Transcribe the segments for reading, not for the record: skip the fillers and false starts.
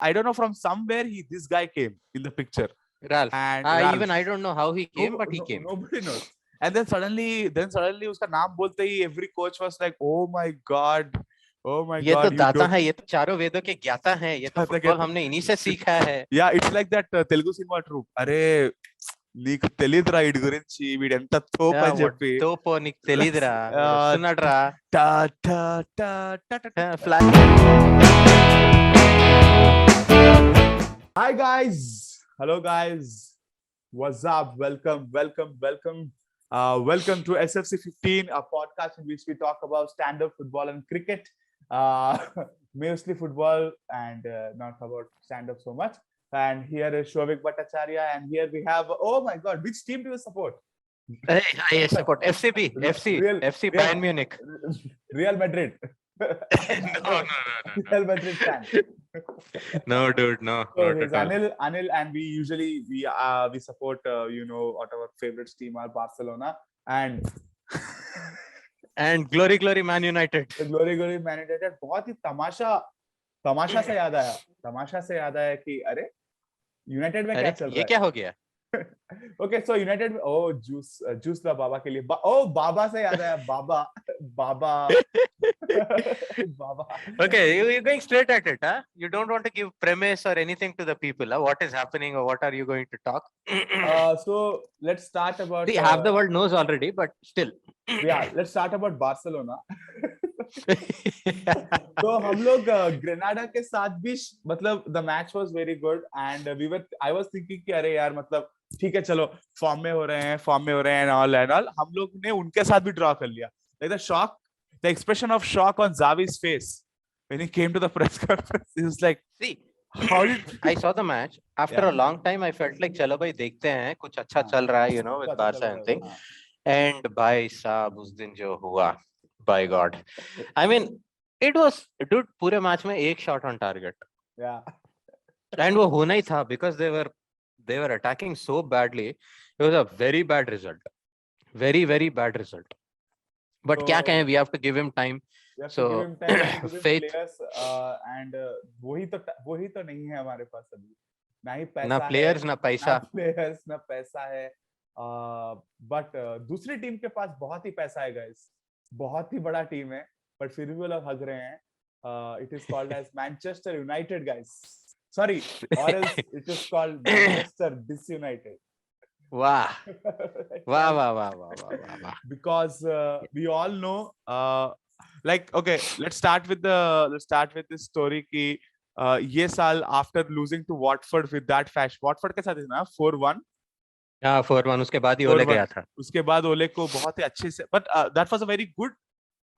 I don't know, from somewhere this guy came in the picture. Ralph. And Even I don't know how he came, but he came. Nobody knows. And then suddenly उसका नाम बोलते ही every coach was like, oh my god, ये तो दाता है, ये तो चारों वेदों के ज्ञाता है, ये तो फुटबॉल हमने इन्हीं से सीखा है. Yeah, it's like that Telugu cinema troupe. అరే నీకు తెలియదురా ఇడి గురించి, వీడు ఎంత తోపు అని చెప్పి. తోపో నీకు తెలియదురా, వస్తున్నాడురా. Hi guys, hello guys, what's up? Welcome to SFC 15, a podcast in which we talk about stand-up football and cricket, mostly football and not about stand-up so much. And here is Shouvik Bhattacharya, and here we have, oh my god, which team do you support? Hey, I support FC Bayern Munich. Real Madrid. No. Real Madrid fan. No, dude, no. So here's Anil, and we usually we support what our favorite team are, Barcelona, and glory Man United. Glory Man United. बहुत ही तमाशा से याद आया कि अरे United में क्या चल रहा है, ये क्या हो गया? Okay, so United में जूस ला बाबा के लिए, बाबा से याद आया, बाबा. Okay, you're going straight at it, huh? You don't want to give premise or anything to the people, huh? What is happening or what are you going to talk? So let's start about. Half the world knows already, but still. Yeah, let's start about Barcelona. तो हम लोग Grenada के साथ भी, मतलब the match was very good and I was thinking कि अरे यार, मतलब ठीक है, चलो फॉर्म में हो रहे हैं and all. हम लोग ने उनके साथ भी ड्रॉ कर लिया. Like the expression of shock on Xavi's face when he came to the press conference, he was like, see, how did I saw the match after a long time. I felt like चलो भाई देखते हैं, कुछ अच्छा चल रहा है, with Barca and thing. And भाई साहब उस दिन जो हुआ, by God, I mean it was, dude, पूरे मैच में एक shot on target. Yeah. And वो होना ही था because they were attacking so badly. It was a very bad result, very bad result. But क्या कहें, we have to give him time. So faith players, and वही तो नहीं है हमारे पास अभी, ना ही पैसा, ना players ना पैसा है. बट दूसरी टीम के पास बहुत ही पैसा है guys, बहुत ही बड़ा टीम है, but फिर भी वो लोग हग रहे हैं. It is called as Manchester United, guys. Sorry, or else it is called Manchester Disunited. Wow. Because we all know, like, okay, let's start with this story कि ये साल after losing to Watford with that fashion, Watford के साथ है ना 4-1. हाँ 4-1, उसके बाद ही ओले गया था. उसके बाद ओले को बहुत ही अच्छे से, but that was a very good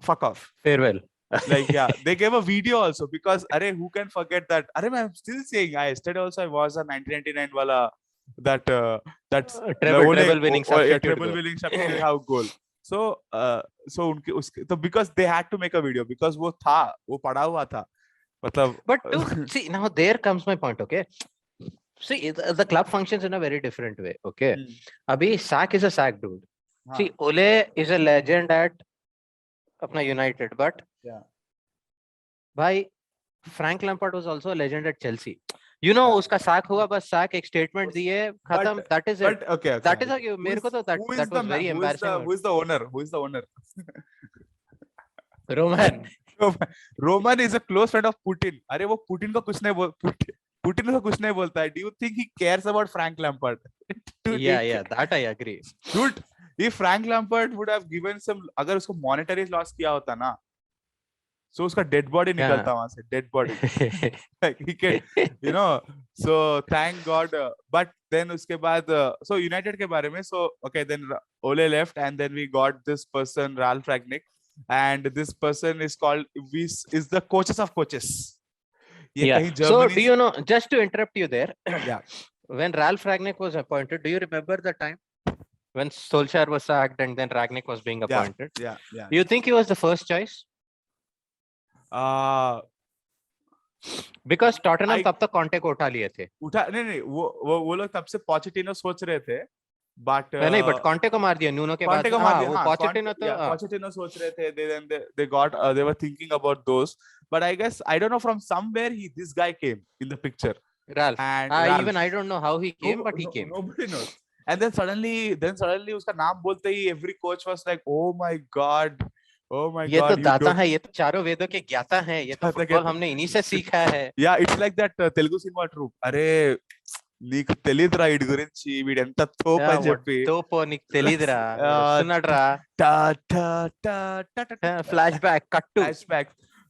fuck off farewell. Like, yeah, they gave a video also because arey, who can forget that? Arey, I'm still saying, yesterday also I was a 1999 wala that treble winning substitute goal. So उनके उसके तो because they had to make a video because वो पड़ा हुआ था, मतलब. But see, now there comes my point. Okay, see, the club functions in a very different way. Okay, abhi Sack is a Sack dude. See, Ole is a legend at अपना United, but भाई Frank Lampard was also a legend at Chelsea. उसका sack हुआ, बस sack एक statement दिए, खत्म. That is it. But okay. That is मेरे को तो that was very embarrassing. Who is the owner? Roman is a close friend of Putin. अरे वो Putin को कुछ नहीं बोलता है. Do you think he cares about Frank Lampard? Yeah, that I agree. Dude, if Frank Lampard would have given some, अगर उसको monetary loss किया होता ना, so उसका dead body निकलता वहां से, dead body. Like he can, so thank God. But then उसके बाद, so United के बारे में, so okay, then Ole left and then we got this person, Ralf Rangnick, and this person is called, is the coaches of coaches. So do you know, just to interrupt you there, yeah, when Ralf Rangnick was appointed, do you remember the time when Solskjaer was sacked and then Rangnick was being appointed? Yeah. Do you think he was the first choice? Because Tottenham तब तक Conte को उठा लिए थे. नहीं, वो लोग तब से Pochettino सोच रहे थे, but नहीं, but Conte को मार दिया न्यूनो के बाद। Conte को मार दिया, वो Pochettino तो Pochettino सोच रहे थे, they were thinking about those, but I guess I don't know, from somewhere this guy came in the picture. Ralph. And Even I don't know how he came, but he came. Nobody knows. And then suddenly उसका नाम बोलते ही every coach was like, oh my god, ये तो दाता है, ये तो चारों वेदों के ज्ञाता है, ये तो फुटबॉल हमने इन्हीं से सीखा है। Yeah, it's like that Telugu cinema troupe. అరే నీకు తెలియదురా ఇడి గురించి, వీడు ఎంత తోపు అని చెప్పి. తోపు నీకు తెలియదురా, వస్తున్నాడురా. Flashback, cut to flashback.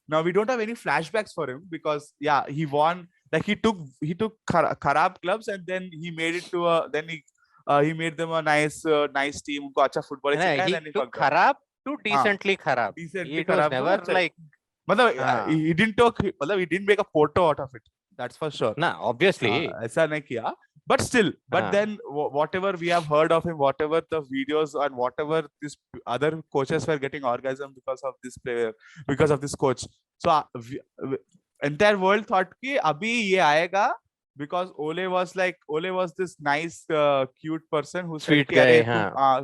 Now we don't have any flashbacks for him because he won. Like he took kharab clubs and then he made it to he made them a nice team. उनको अच्छा football सिखाया. He took kharab to decently kharab. It was never like, मतलब he didn't make a photo out of it. That's for sure. Nah, obviously. ऐसा नहीं किया. But still, then whatever we have heard of him, whatever the videos and whatever this other coaches were getting orgasm because of this player, because of this coach. So entire world thought कि अभी ये आएगा, because Ole was this nice cute person who said कि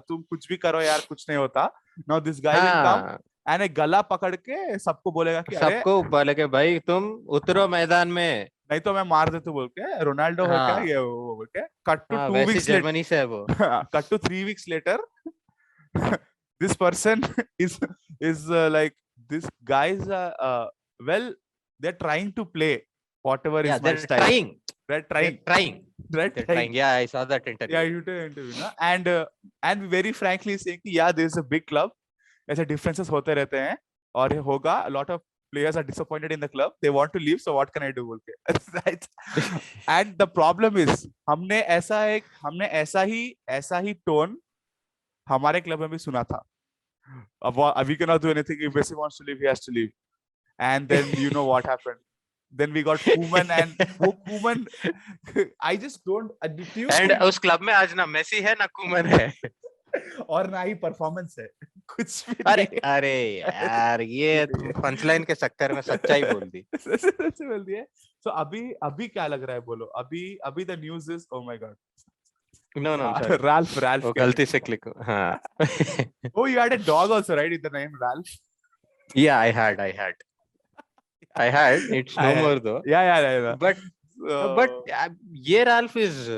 तुम कुछ भी करो यार, कुछ नहीं होता. Now this guy will come and एक गला पकड़ के सबको बोलेगा कि सबको बोलेगा भाई तुम उतरो मैदान में, नहीं तो मैं मार देता बोल के. रोनाल्डो है क्या ये वो बोल के. Cut to 2 weeks जर्मनी से है वो. Cut to 3 weeks later, this person is like, this guys well, they're trying to play whatever is my style. They're trying. Yeah, I saw that interview. Yeah, you did interview, na? And very frankly saying कि this is a big club. ऐसे differences होते रहते हैं और ये होगा. A lot of players are disappointed in the club. They want to leave. So what can I do? बोल के. And the problem is हमने ऐसा ही tone हमारे club में भी सुना था. अब we cannot do anything. If Messi wants to leave, he has to leave. And then you know what happened. Then we got Koeman and Koeman. I just don't. And उस club में आज ना Messi है ना Koeman है. और ना ही performance है कुछ भी. अरे यार ये पंचलाइन के चक्कर में सच्चाई बोल दी. बोल दी है. So अभी क्या लग रहा है बोलो. अभी the news is, oh my god. No, I'm sorry. Ralph. वो गलती से click. हाँ. Oh, you had a dog also, right? With the name Ralph. Yeah, I had. It's no more though. Yeah. But yeah, Ralph is.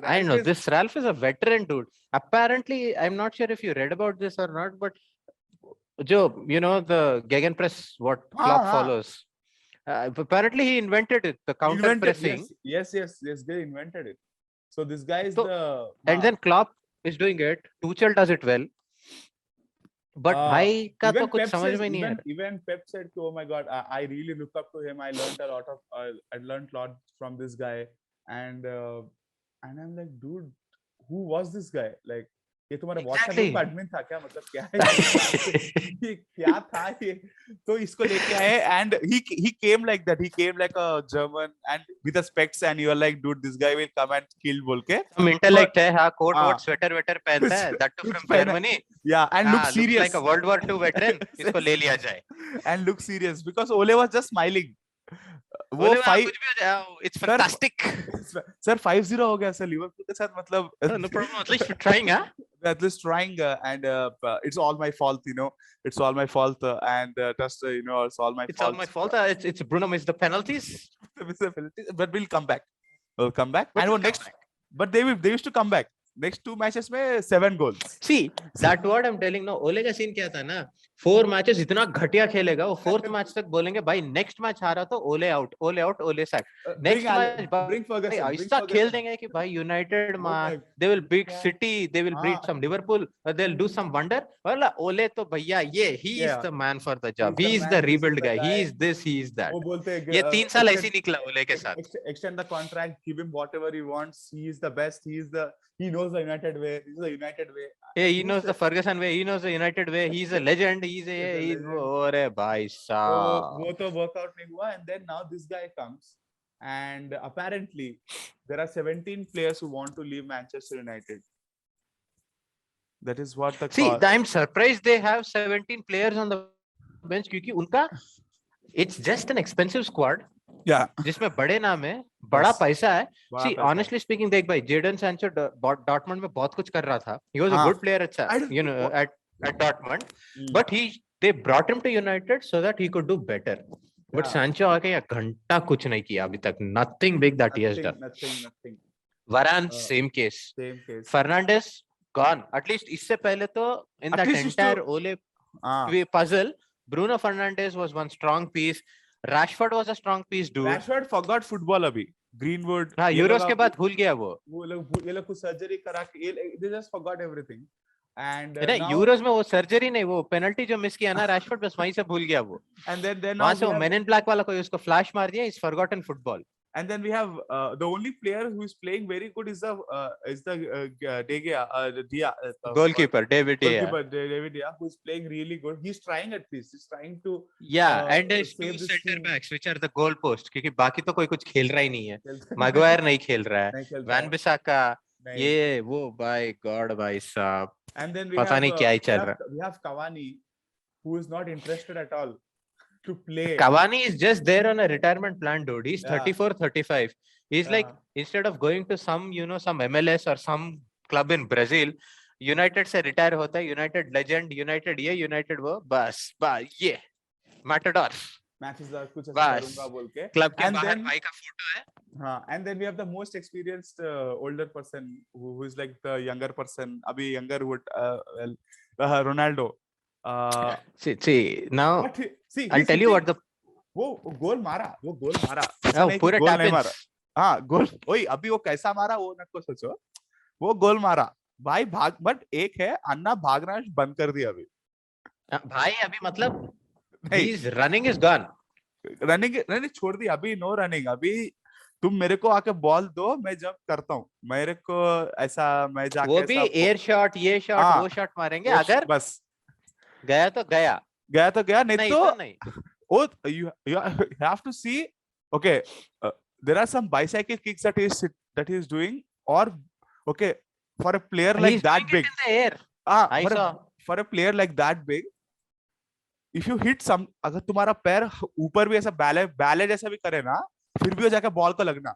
I don't know. This Ralph is a veteran dude. Apparently, I'm not sure if you read about this or not, but Joe, you know the Gegenpress, what Klopp follows. Apparently, he invented it. The counter pressing. Yes. They invented it. So this guy is and then Klopp is doing it. Tuchel does it well. But भाई का तो कुछ समझ में नहीं है. Even Pep said, "Oh my God, I really look up to him. I learned a lot from this guy." And I'm like, dude, who was this guy? Like, ये तुम्हारा WhatsApp ग्रुप का एडमिन था क्या? मतलब क्या है? ये क्या था ये? तो इसको लेके आए and he came like that. He came like a German and with the specs, and you are like, dude, this guy will come and kill बोल के. Some intellect है, हाँ, coat, sweater पहनता है. That too from Germany. Yeah, and look serious. Like a World War II veteran. इसको ले लिया जाए. And look serious because Ole was just smiling. वो it's fantastic. Sir 5-0 हो गया सर लिवरपूल के साथ. मतलब no problem, at least we're trying, huh? At least trying, and it's all my fault, you know. It's all my fault, and just it's all my fault. It's all my fault. It's Bruno missed the penalties. But we'll come back. We'll come back. And next, but they used to come back. Next 2 matches में 7 goals. See, that what I'm telling. No, Ole का scene क्या था ना? 4 matches इतना घटिया खेलेगा, वो 4th match तक बोलेंगे भाई next match हारा तो Ole out, Ole sack. Next match bring Ferguson. ऐसा खेल देंगे कि भाई United they will beat City, they will beat some Liverpool, they'll do some wonder. वाला Ole तो भैया he is the man for the job. He is the rebuild guy. He is this, he is that. ये 3 साल ऐसे निकला Ole के साथ. Extend the contract, give him whatever he wants. He is the best. He knows the United way. This is the United way. Yeah, he knows the Ferguson way. He knows the United way. He's a legend. He's अरे भाई साहब. वो तो workout नहीं हुआ. And then now this guy comes, and apparently there are 17 players who want to leave Manchester United. That is what the. See, I'm surprised they have 17 players on the bench क्योंकि उनका it's just an expensive squad. Yeah. जिसमें बड़े नाम है, बड़ा पैसा है. बड़ा See, पैसा है. honestly speaking, देख भाई, जेडन सैंचो डॉर्टमंड में बहुत कुछ कर रहा था. He was a हाँ. good player, अच्छा, I don't- you know, at Dortmund, Hmm. but they brought him to United so that he could do better. But Yeah. Sancho आके या घंटा कुछ नहीं किया अभी तक. Nothing big that he has done. Nothing. Varane, same case. Fernandes gone. At least इससे पहले तो in At that least entire Ole puzzle, Bruno Fernandes was one strong piece. Rashford was a strong piece, dude. Rashford forgot football अभी. Greenwood. हाँ, Euros के बाद भूल गया वो. ये लोग कुछ सर्जरी करा के they just forgot everything. And नहीं, यूरोस में वो सर्जरी नहीं, वो पेनल्टी जो मिस किया ना रैशफोर्ड, बस वहीं से भूल गया वो. And then वहां से वो मेन इन ब्लैक वाला कोई उसको फ्लैश मार दिया. Is forgotten football. And then we have the only player who is playing very good is the De Gea, goalkeeper David Gea. Goalkeeper David Gea, who is playing really good. He's trying at least. He's trying to. And his two center backs, which are the goal post, क्योंकि बाकी तो कोई कुछ खेल रहा ही नहीं है. Maguire नहीं खेल रहा है. वैन बिसाका, ये वो, बाय गॉड भाई साहब. And then पता नहीं क्या ही चल रहा है. We have Cavani, who is not interested at all to play. Cavani is just there on a retirement plan, dude. He's 34, 35. He's like, instead of going to some, some MLS or some club in Brazil, United से retire होता है. United legend, United ये, United वो, बस ये matador. Matches कुछ ऐसा करूंगा बोल के. Club के बाहर भाई का फोटो है. हाँ, and then we have the most experienced older person who is like the younger person. अभी younger would Ronaldo. See now I'll tell you what the वो गोल मारा. पूरा टैप इन. हाँ, गोल. ओए अभी वो कैसा मारा वो न को सोचो. वो गोल मारा भाई. भाग, बट एक है अन्ना भागना बंद कर दिया अभी भाई. अभी मतलब he's running is gone. Running छोड़ दी अभी. नो रनिंग अभी. तुम मेरे को आके बॉल दो, मैं जंप करता हूँ. मेरे को ऐसा मैं जाके वो भी एयर शॉट, ये शॉट, वो शॉट मारेंगे. अगर बस गया तो गया, नहीं तो नहीं. Oh, you have to see. Okay, there are some bicycle kicks that he is doing, or okay, for a player like that big. In the air. For a player like that big, if you hit some, अगर तुम्हारा पैर ऊपर भी ऐसा ballet जैसा भी करे ना, फिर भी वो जाके बॉल को लगना.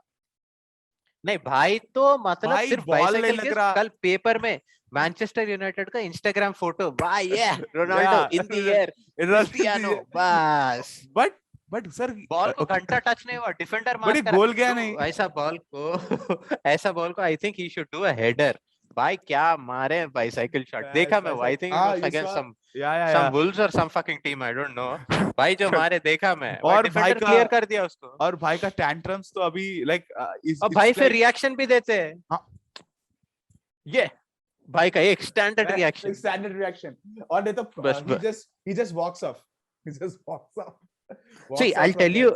नहीं भाई, तो मतलब सिर्फ बॉल नहीं लग रहा. कल पेपर में मैनचेस्टर यूनाइटेड का इंस्टाग्राम फोटो, भाई ये Ronaldo in the air, Cristiano, बस. बट सर बॉल को घंटा टच नहीं हुआ, डिफेंडर मार कर गोल गया नहीं. ऐसा बॉल को I think he should do a header. भाई क्या मारे बाइसाइकिल शॉट. देखा मैं. I think it was against some Wolves or some fucking team, I don't know. भाई जो मारे देखा मैं. और भाई का क्लियर कर दिया उसको. और भाई का टैंट्रम्स तो अभी लाइक और भाई फिर रिएक्शन भी देते हैं. ये भाई का एक स्टैंडर्ड रिएक्शन. और नहीं तो he just walks off. See, I'll tell you.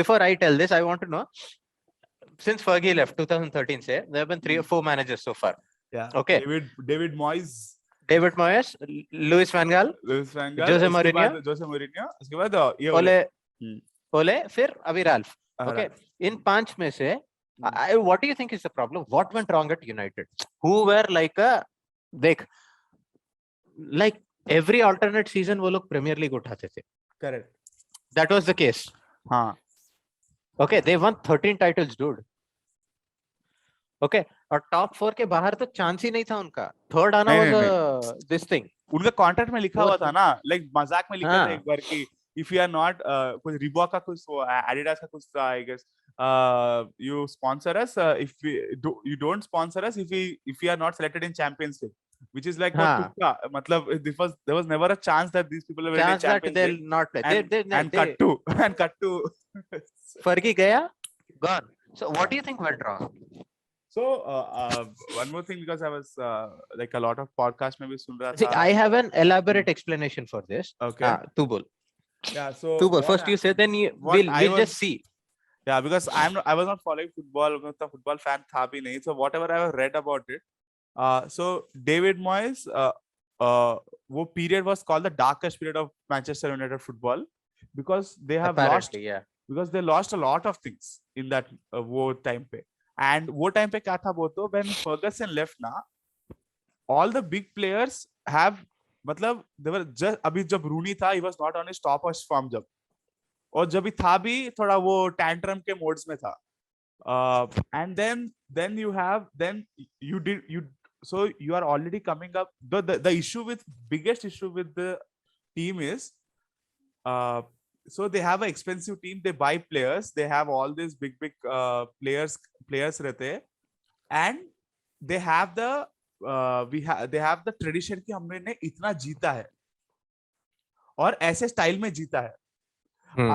Before I tell this, I want to know, since Fergie left 2013 से, there have been 3 or 4 managers so far. Yeah. Okay. David Moyes, Luis Van Gaal, Jose Mourinho, उसके बाद ये Ole, फिर अभी Ralph. Okay. इन 5 में से, what do you think is the problem? What went wrong at United? Who were like every alternate season वो लोग Premier League उठाते थे. Correct. That was the case. हाँ. Okay, they won 13 titles, dude. Okay, और top 4 के बाहर तो chance ही नहीं था उनका. थर्ड आना was this thing. उनका कॉन्ट्रैक्ट में लिखा हुआ था ना, लाइक मजाक में लिखा था एक बार कि if you are not कुछ Reebok का कुछ Adidas का कुछ था, I guess you sponsor us if you don't sponsor us if we are not selected in Champions League, which is like मतलब there was never a chance that these people will in Champions League. Not play. And cut to Fergie gaya, gone. So what do you think went wrong? So one more thing, because I was like a lot of podcast में भी सुन रहा था. See, I have an elaborate explanation for this. Okay. तू बोल. Yeah. So तू बोल. First you say, then we'll just see. Yeah, because I was not following football. मैं तो football fan था भी नहीं. So whatever I have read about it. So David Moyes, वो period was called the darkest period of Manchester United football, because they have because they lost a lot of things in that वो time पे. And वो time पे क्या था वो तो, when Ferguson left ना, all the big players have मतलब they were just, अभी जब रूनी था, he was not on his top of his form जब, और जब भी था भी थोड़ा वो tantrum के modes में था. And then you have so you are already coming up. The issue with biggest issue with the team is uh, so they have an expensive team, they buy players, they have all these big players रहते हैं, and they have they have the tradition कि हमने इतना जीता है और ऐसे style में जीता है.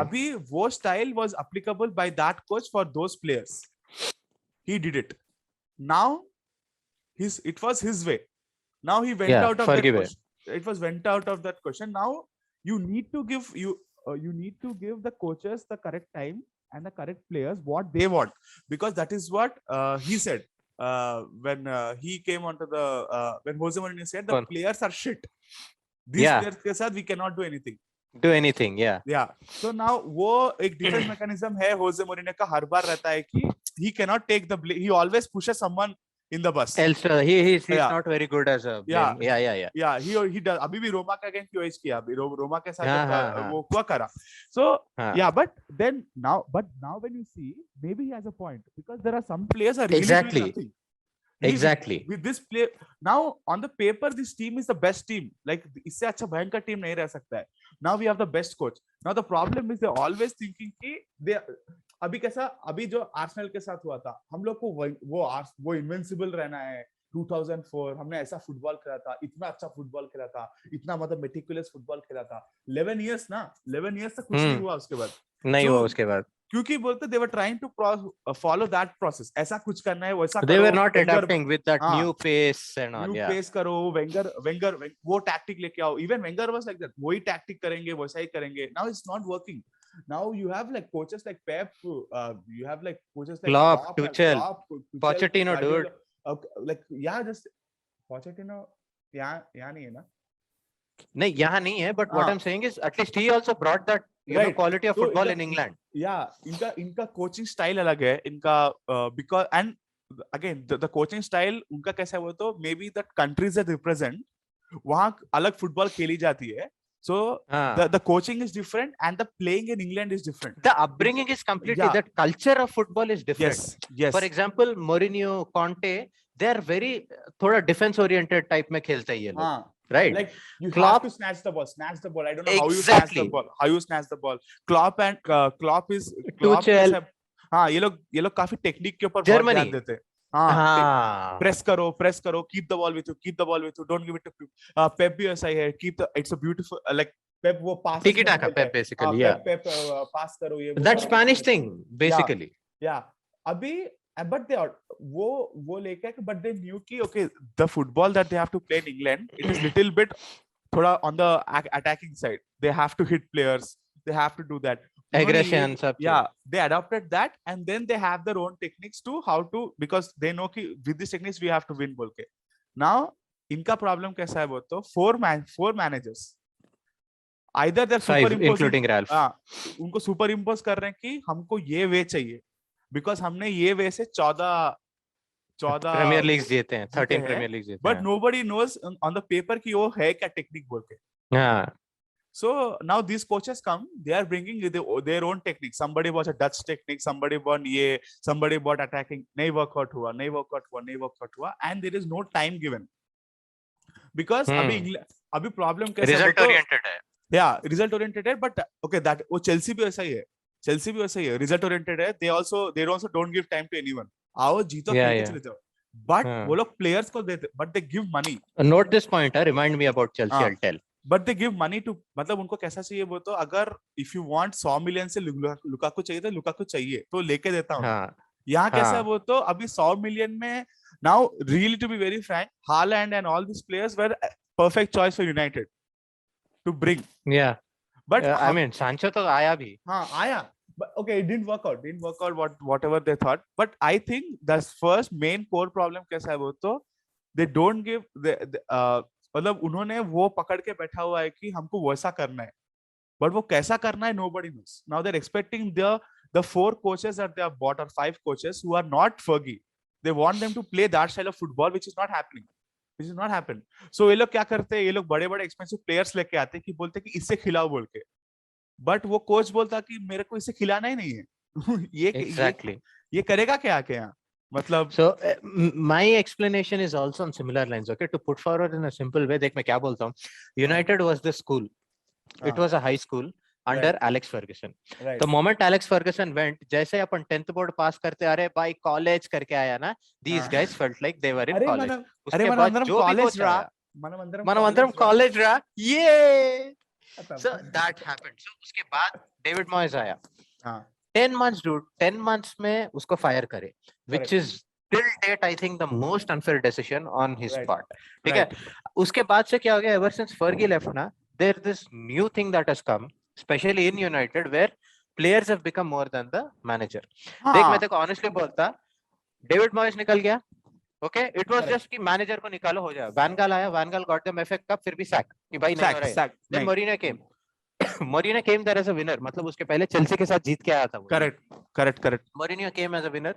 अभी वो style was applicable by that coach for those players. He did it. Now it was his way. Now he went out of that question. It was went out of that question. Now you need to give the coaches the correct time and the correct players what they want, because that is what he said when he came onto the when Jose Mourinho said the players are shit. These players के साथ we cannot do anything. Yeah. So now वो एक defense mechanism है Jose Mourinho का, हर बार रहता है कि he cannot take the blame. He always pushes someone in the bus. He's not very good as a blame. Yeah. He does. अभी भी रोमा का अगेंस्ट क्यों किया, अभी रोमा के साथ वो क्या करा. So but now when you see, maybe he has a point, because there are some players are really doing nothing. Exactly. With this play now on the paper, this team is the best team. Like इससे अच्छा भयंकर team नहीं रह सकता है. Now we have the best coach. Now the problem is they're always thinking कि they अभी कैसा, अभी जो आर्सेनल के साथ हुआ था, हम लोग को वो इनविंसिबल रहना है. 2004 हमने ऐसा फुटबॉल खेला था, इतना अच्छा फुटबॉल खेला था, इतना मतलब मेटिकुलस फुटबॉल खेला था. 11 years तक कुछ नहीं हुआ उसके बाद. नहीं हुआ उसके बाद, क्योंकि बोलते they were trying to follow that process. ऐसा कुछ करना है, वैसा they were not adapting with that new pace and all. New pace करो, वेंगर वो टैक्टिक लेके आओ. Even Wenger was like that. वही टैक्टिक करेंगे, वैसा ही करेंगे. Now it's not working. Now you have like coaches like Pep, you have like coaches like Klopp, Tuchel, Pochettino, dude. Like just Pochettino यहाँ नहीं है ना. नहीं, यहाँ नहीं है, but what I'm saying is at least he also brought that quality of football in England. Yeah, इनका coaching style अलग है इनका, because and again the coaching style उनका कैसा है वो तो maybe the countries that represent वहाँ अलग football खेली जाती है. So the coaching is different and the playing in England is different. The upbringing is completely, that culture of football is different. Yes. For example, Mourinho, Conte, they are very थोड़ा defense oriented type में खेलते हैं ये लोग. Right. Like you have to snatch the ball. I don't know how you snatch the ball. Klopp is Tuchel. ये लोग काफी technique के ऊपर बहुत ध्यान देते हैं. प्रेस करो, keep the ball with you, don't give it to Pep भी ऐसा ही है. It's a beautiful like Pep वो pass tiki taka Pep basically. Pep pass करो ये. That Spanish thing basically. Yeah. अभी but they are वो लेके, but they knew कि okay, the football that they have to play in England, it is little bit थोड़ा on the attacking side. They have to hit players, they have to do that aggression. They adopted that, and then they have their own techniques to how to, because they know कि with these techniques we have to win बोल के. Now इनका problem कैसा है वो तो four managers, either they're including Ralph. उनको superimpose कर रहे हैं कि हमको ये वे चाहिए, because हमने ये वे से 14 Premier Leagues जीते हैं, 13 Premier Leagues जीते हैं. But nobody knows on the paper कि वो है क्या technique बोल के. So now these coaches come, they are bringing their own technique. Somebody was a Dutch technique, somebody bought attacking, नहीं workout हुआ, and there is no time given. Because अभी problem कैसा result oriented है. Yeah, result oriented है, but okay, that वो Chelsea भी वैसा ही है. Result oriented है. They also don't give time to anyone. आओ जीतो चले जाओ. But वो लोग players को देते, but they give money. Note this point, remind me about Chelsea. I'll tell. But they give money to, मतलब उनको कैसा चाहिए वो तो, अगर if you want 100 million से लुकाकू चाहिए तो लुकाकू चाहिए तो लेके देता हूँ. यहाँ कैसा है वो तो, अभी 100 million में now really to be very frank, Haaland and all these players were perfect choice for United to bring. Yeah. But I mean Sancho तो आया भी. आया. But okay, it didn't work out whatever they thought. But I think the first main core problem कैसा है वो तो, they don't give मतलब उन्होंने वो पकड़ के बैठा हुआ है कि हमको वैसा करना है, but वो कैसा करना है nobody knows. Now they're expecting the 4 coaches that they have bought, or 5 coaches who are not Fergie. They want them to play that style of football, which is not happening. So ये लोग क्या करते हैं, ये लोग बड़े expensive players लेके आते हैं कि बोलते हैं कि इससे खिलाओ बोल के, but वो कोच बोलता कि मेरे को इससे खिलाना ही नहीं है. Exactly. ये करेगा क्या आके यहाँ, मतलब. So my explanation is also on similar lines. Okay, to put forward in a simple way, देख मैं क्या बोलता हूँ. United was the school. It was a high school under Alex Ferguson. The moment Alex Ferguson went, जैसे अपन 10th board pass करते अरे भाई college करके आया ना, these guys felt like they were in college. उसके बाद जो भी coach आया, मनमंदरम college रहा, yeah. So that happened. So उसके बाद David Moyes आया. 10 months, dude. 10 months में उसको fire करे, which is till date I think the most unfair decision on his part. ठीक है. उसके बाद से क्या हो गया? Ever since Fergie left ना, there's this new thing that has come, especially in United, where players have become more than the manager. देख मैं तेको honestly बोलता, David Moyes निकल गया. Okay, it was just कि manager को निकालो हो जाए. Van Gaal आया, Van Gaal got them FA Cup, फिर भी sack कि भाई नहीं हो रहा है. Then Mourinho came. Mourinho came there as a winner. मतलब उसके पहले चेल्सी के साथ जीत के आया था. Correct. Mourinho came as a winner.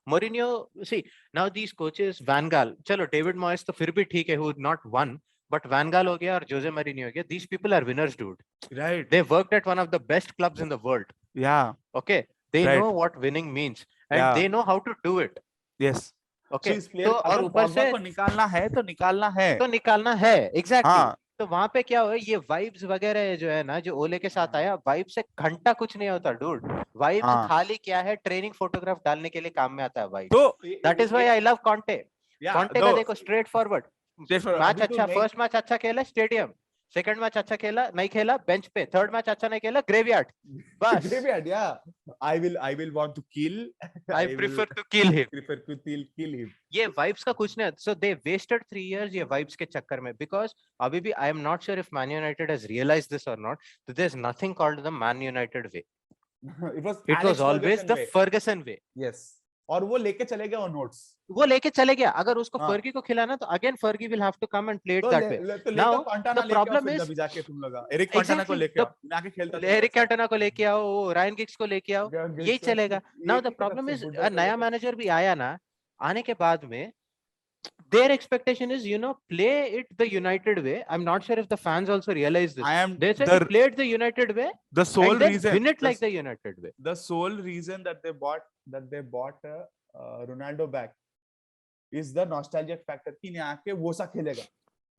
Mourinho, see, now these coaches, Van Gaal, चलो David Moyes तो फिर भी ठीक है, who not won, but Van Gaal हो गया और Jose Mourinho हो गया. These people are winners, dude. Right. They worked at one of the best clubs in the world. Yeah. Okay. They know what winning means and they know how to do it. Yes. Okay. So और ऊपर से निकालना है. Exactly. तो वहां पे क्या हुआ, ये वाइब्स वगैरह जो है ना, जो ओले के साथ आया, वाइब से घंटा कुछ नहीं होता डूड. वाइब्स खाली क्या है, ट्रेनिंग फोटोग्राफ डालने के लिए काम में आता है वाइब. तो that is why I love Conte. Conte का देखो स्ट्रेट फॉरवर्ड, मैच अच्छा, फर्स्ट मैच अच्छा खेला स्टेडियम, सेकंड मैच अच्छा खेला नहीं खेला बेंच पे, थर्ड मैच अच्छा नहीं खेला ग्रेवयार्ड. बस graveyard. Yeah I will want to kill, I prefer to kill him. ये वाइब्स का कुछ नहीं. सो दे वेस्टेड 3 इयर्स ये वाइब्स के चक्कर में, बिकॉज़ अभी भी I am not sure if Man United has realised this और not, that there is nothing called the Man United way. It was always the Ferguson way. Yes. और वो लेके चले गया वो नोट्स, वो लेके चले गया. अगर उसको फर्गी को खिलाना तो again Fergie will have to come and play it that way. Now the problem is जाके तुम लोग एरिक कैंटोना को लेके आओ, मैं आके खेलता, एरिक कैंटोना को लेके आओ, रायन गिग्स को लेके आओ, यही चलेगा. नाउ द प्रॉब्लम इज नया मैनेजर भी आया ना, आने के बाद में their expectation is, play it the United way. I'm not sure if the fans also realize this. They said they played the United way. The sole reason win it like the United way. The sole reason that they bought Ronaldo back is the nostalgia factor कि नहीं आके वो सा खेलेगा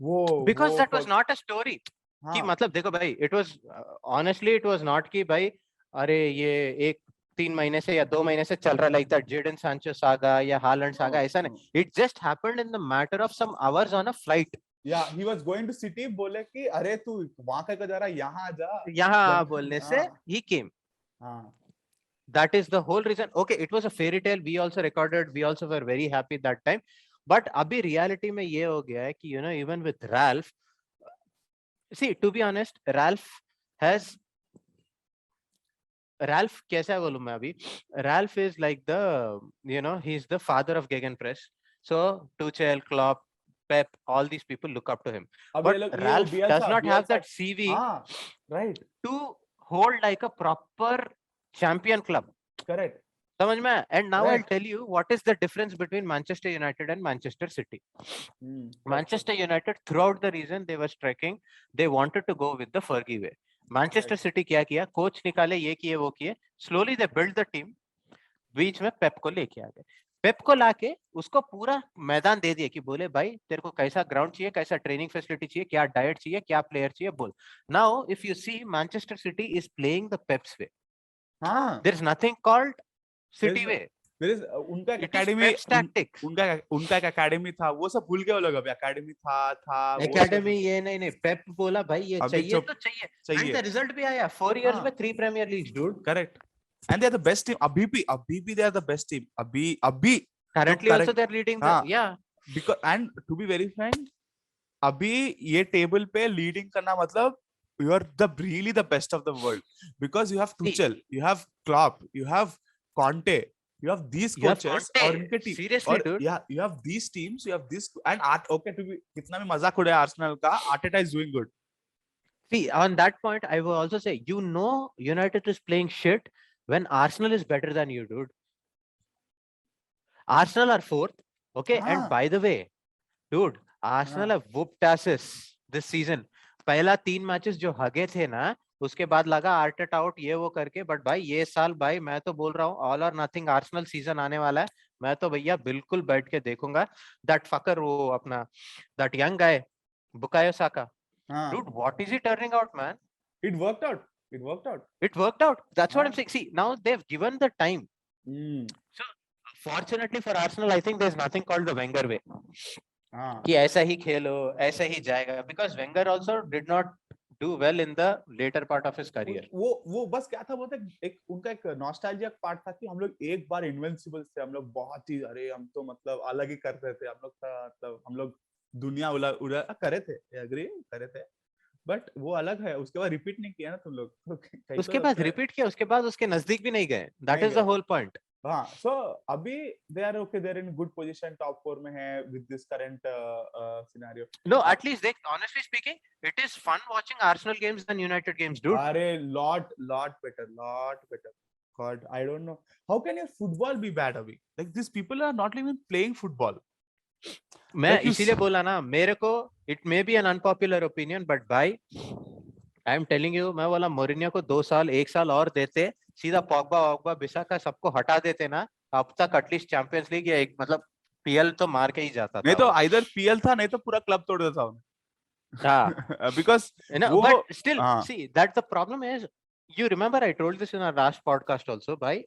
वो. Because that was not a story. कि मतलब देखो भाई, it was honestly it was not कि भाई अरे ये 3 महीने से या 2 महीने से चल रहा like that Jadon Sancho saga या हालैंड सागा, ऐसा नहीं. It just happened in the matter of some hours on a flight. Yeah he was going to City, बोले कि अरे तू वहां का जा रहा, यहाँ आ जा, यहाँ बोलने से ही came. That is the whole reason. Okay, it was a fairy tale, we also recorded, we also were very happy that time. But अभी रियलिटी में ये हो गया है कि even with Ralph, see to be honest, Ralph कैसा है बोलूं मैं अभी, Ralph is like the, he's the father of gegenpress. So Tuchel, Klopp, Pep, all these people look up to him. But Ralph does not have that CV right to hold like a proper champion club. Correct. समझ में? And now I'll tell you what is the difference between Manchester United and Manchester City. Manchester United, throughout the reason they were striking, they wanted to go with the Fergie way. Manchester City क्या किया, coach निकाले, ये किए वो किए, slowly they build the team. बीच में Pep को लेके आ गए. पेप को लाके उसको पूरा मैदान दे दिया कि बोले भाई तेरे को कैसा ग्राउंड चाहिए, कैसा ट्रेनिंग फैसिलिटी चाहिए, क्या डाइट चाहिए, क्या प्लेयर चाहिए, बोल. Now if you see Manchester City is playing the Pep's way. There is nothing called City way. उनका एकेडमी, उनका एक एकेडमी था, वो सब भूल गए वो लोग. अभी एकेडमी था एकेडमी, ये नहीं पेप बोला भाई ये चाहिए तो चाहिए. एंड द रिजल्ट भी आया. 4 इयर्स में 3 Premier Leagues dude. Correct. And they are the best team. अभी भी they are the best team. अभी currently also they are leading. Yeah because, and to be very frank, अभी ये table पे leading करना मतलब you are really the best of the world, because you have Tuchel, you have Klopp, you have Conte, you have these coaches और उनके team. Seriously, dude. Yeah, you have these teams, you have this, and okay, to be कितना भी मजाक उड़ाया Arsenal का, Arteta is doing good. See, on that point, I will also say, United is playing shit when Arsenal is better than you, dude. Arsenal are 4th, okay, and by the way, dude, Arsenal have whooped asses this season. पहला 3 matches जो हगे थे ना, उसके बाद लगा Arteta out ये वो करके, बट भाई ये साल भाई मैं तो बोल रहा हूँ ऑल और नथिंग आर्सेनल सीजन आने वाला है, मैं तो भैया बिल्कुल बैठ के देखूंगा। दैट फकर वो अपना that young guy Bukayo Saka, dude, what is he turning out, man? It worked out. It worked out. It worked out. That's what I'm saying. See, now they've given the time. Mm. So, fortunately for Arsenal, I think there's nothing called the Wenger way. हाँ. कि ऐसा ही खेलो, ऐसा ही जाएगा. Because Wenger also did not do well in the later part of his career. वो बस क्या था, बोलते एक उनका एक नॉस्टैल्जिया पार्ट था कि हम लोग एक बार इनविंसिबल थे, हम लोग बहुत ही, अरे हम तो मतलब अलग ही कर रहे थे, हम लोग था मतलब हम लोग दुनिया उड़ा करे थे, एग्री करे थे, बट वो अलग है। उसके बाद रिपीट नहीं किया ना तुम लोग, तो उसके बाद रिपीट किया, उसके बाद उसके नजदीक भी नहीं गए. That is the whole point. हाँ, so अभी they are okay, they're in good position, top 4 में है with this current scenario. No, at least they, honestly speaking, it is fun watching Arsenal games than United games, dude. अरे lot better. God, I don't know. How can your football be bad अभी? Like these people are not even playing football. मैं इसीलिए बोला ना, मेरे को it may be an unpopular opinion, but भाई I am telling you, मैं बोला मोरिनियो को 2 साल 1 साल और देते, सीधा पॉग्बा बिसाका सबको हटा देते ना, अब तक एटलीस्ट चैंपियंस लीग या एक मतलब पीएल तो मार के ही जाता था. नहीं तो either पीएल था, नहीं तो पूरा क्लब तोड़ देता हूँ. हाँ. Because but still, see, that the problem is, you remember I told this in our last podcast also, bhai.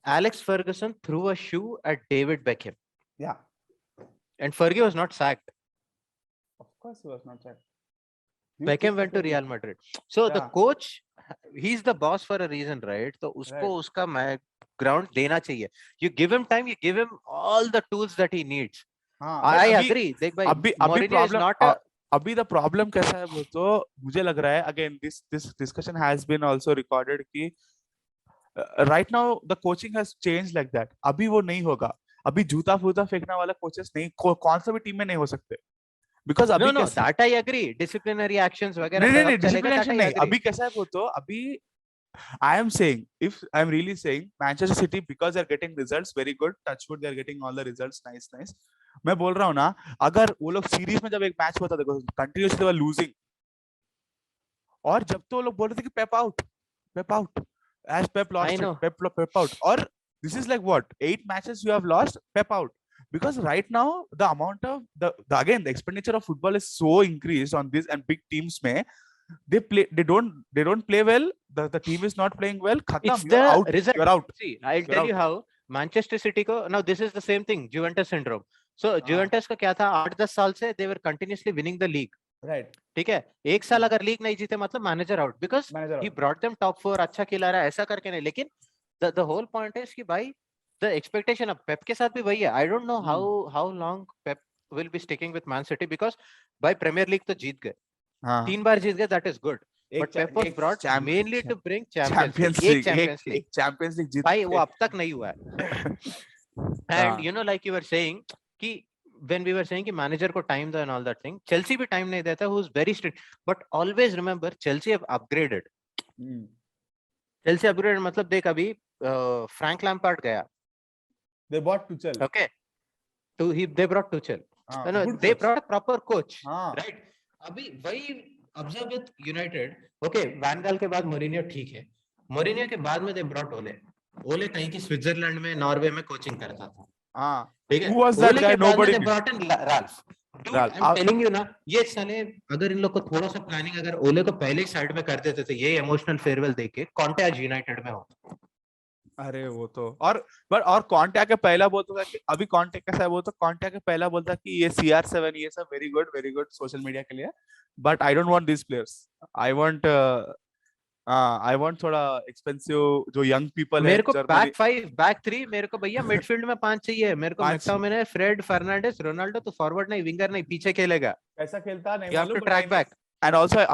Alex Ferguson threw a shoe at David Beckham. Yeah. And Fergie was not sacked. Of course he was not sacked. Beckham went to Real Madrid. So the coach, he's the boss for a reason, right? So usko uska ground dena chahiye. You give him time, you give him all the tools that he needs. I agree. देख भाई, Mourinho is not a... अभी the problem कैसा है वो तो मुझे लग रहा है, again this discussion has been also recorded कि right now the coaching has changed like that. अभी वो नहीं होगा. अभी जूता फूटा फेंकने वाला कोचेस नहीं, कौन सा भी टीम में नहीं हो सकते. Because अभी no, that I agree. Disciplinary actions वगैरह नहीं, disciplinary action नहीं. अभी कैसा है वो तो अभी I am saying, if I am really saying Manchester City, because they are getting results, very good, touchwood, they are getting all the results, nice. मैं बोल रहा हूँ ना, अगर वो लोग सीरीज में जब एक मैच होता देखो कंटिन्यूअसली they were losing, और जब तो लोग बोल रहे थे कि पेप out, as Pep lost it, Pep out, और this is like what 8 matches you have lost, Pep out. Because right now the amount of the expenditure of football is so increased on this, and big teams may they don't play well, the team is not playing well, you're out. See, I'll tell you how Manchester City को, now this is the same thing, Juventus syndrome. So Juventus का क्या था, 8-10 साल से they were continuously winning the league. Right. ठीक है, एक साल अगर लीग नहीं जीते मतलब manager out, because he brought them top 4, अच्छा खिला रहा है, ऐसा करके नहीं. लेकिन the whole point is कि भाई the expectation of Pep के साथ भी वही है. I don't know how long Pep will be sticking with Man City, because भाई प्रीमियर लीग तो जीत गए, 3 बार जीत गए, that is good. But Pep was brought mainly to bring Champions League. Champions League जीत भाई वो अब तक नहीं हुआ है. And you know, like you were saying कि when we were saying कि manager को time दो and all that thing, Chelsea भी time नहीं देता, who's very strict. But always remember, Chelsea have upgraded. Chelsea upgraded मतलब देख अभी Frank Lampard गया. They bought Tuchel. Okay. They brought Tuchel. No, they brought a proper coach. Right. अभी वही observe with United. Okay, Van Gaal के बाद Mourinho ठीक है. Mourinho के बाद में they brought Ole कहीं की स्विट्जरलैंड में, नॉर्वे में कोचिंग करता था. हाँ. ठीक है. Who was that guy? Nobody. They brought in Ralph. Dude, I'm telling you ना, ये साले अगर इन लोग को थोड़ा सा प्लानिंग अगर ओले को पहले ही साइड में कर देते थे, ये इमोशनल फेयरवेल देके कॉन्टे आज यूनाइटेड में होता. अरे वो तो और कॉन्टे आके पहला बोलता था कि अभी कॉन्टे कैसा है, वो तो कॉन्टे आके पहला बोलता कि ये CR7 ये सब वेरी गुड सोशल मीडिया के लिए, but I don't want this players. I want थोड़ा एक्सपेंसिव जो यंग पीपल है. मेरे को बैक 5 बैक 3 मेरे को भैया मिडफील्ड में 5 चाहिए. मेरे को मैक्टोमिने, फ्रेड, फर्नांडिस, रोनाल्डो. तो फॉरवर्ड नहीं, विंगर नहीं, पीछे खेलेगा. ऐसा खेलता नहीं, you have to track back. And also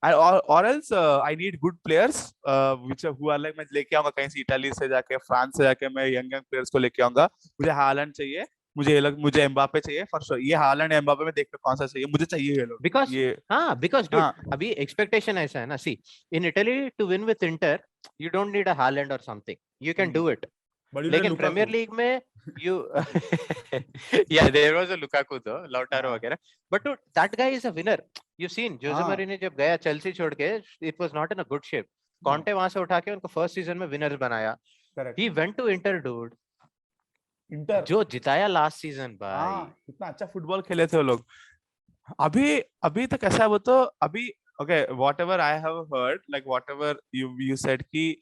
or else I need good players who are like, मैं लेके आऊंगा कहीं से, इटाली से जाके, फ्रांस से जाके मैं यंग प्लेयर्स को लेके आऊंगा. मुझे हालैंड चाहिए, मुझे एम्बापे चाहिए फॉर श्योर. ये हालैंड एम्बापे में देखते कौन सा चाहिए, मुझे चाहिए ये लोग. because dude, अभी एक्सपेक्टेशन ऐसा है ना. See, in Italy to win with Inter you don't need a Haaland or something, you can do it. लेकिन प्रीमियर लीग में you yeah, there was a Lukaku though, Lautaro वगैरह, but dude, that guy is a winner. You've seen Jose Mourinho जब गया Chelsea छोड़ के, it was not in a good shape. Conte वहां से उठा के उनको फर्स्ट सीजन में विनर्स बनाया. He went to Inter, dude. Inter जो जिताया लास्ट सीजन भाई. कितना अच्छा फुटबॉल खेले थे वो लोग. अभी अभी तक ऐसा है वो तो अभी. Okay, whatever I have heard, like whatever you said कि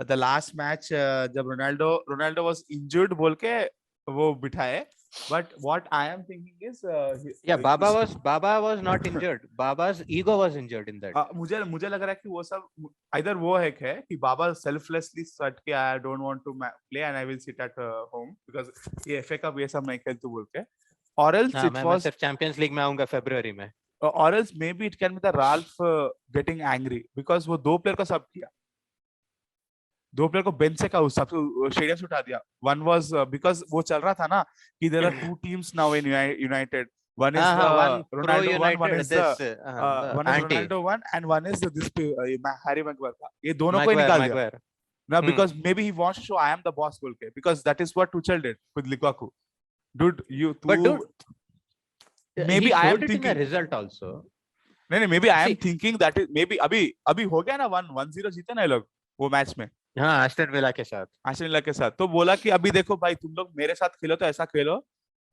the last match जब रोनाल्डो was injured बोल के वो बिठाए. But what I am thinking is yeah, Baba was not injured. Baba's ego was injured in that. मुझे लग रहा है कि वो सब इधर वो है कि बाबा selflessly सट के I don't want to play and I will sit at home because ये FA कप ये सब नहीं खेलते बोल के. Or else it was सिर्फ चैंपियंस लीग में आऊंगा फरवरी में. Or else maybe it can be the Ralph getting angry because वो दो प्लेयर का सब किया. दो प्लेयर को बेंच से का उस स्टेडियम से उठा दिया. One was because वो चल रहा था ना कि there are two teams now in United. One is Ronaldo one, one is Ronaldo one, and one is this Harry Maguire. ये दोनों को निकाल दिया. Now because maybe he wants to show I am the boss बोल के, because that is what Tuchel did with Lukaku. Dude, but dude, maybe I am thinking a result also. नहीं maybe I am thinking that is maybe अभी हो गया ना 1-0 जीते ना ये लोग वो मैच में. हाँ, एस्टन विला के साथ तो बोला कि अभी देखो भाई तुम लोग मेरे साथ खेलो तो ऐसा खेलो,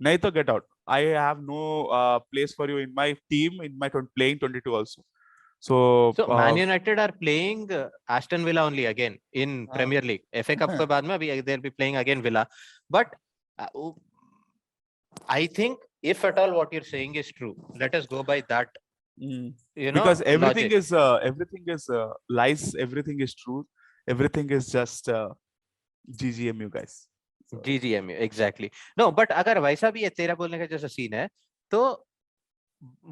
नहीं तो get out. I have no place for you in my team in my playing 22 also. So Man United are playing Aston Villa only again in Premier League. FA Cup के बाद में अभी they'll be playing again Villa. But I think if at all what you're saying is true, let us go by that. You know, because everything is lies, everything is truth, everything is just GGMU guys. So. GGMU exactly. No, but अगर वैसा भी है तेरा बोलने का जैसा scene है तो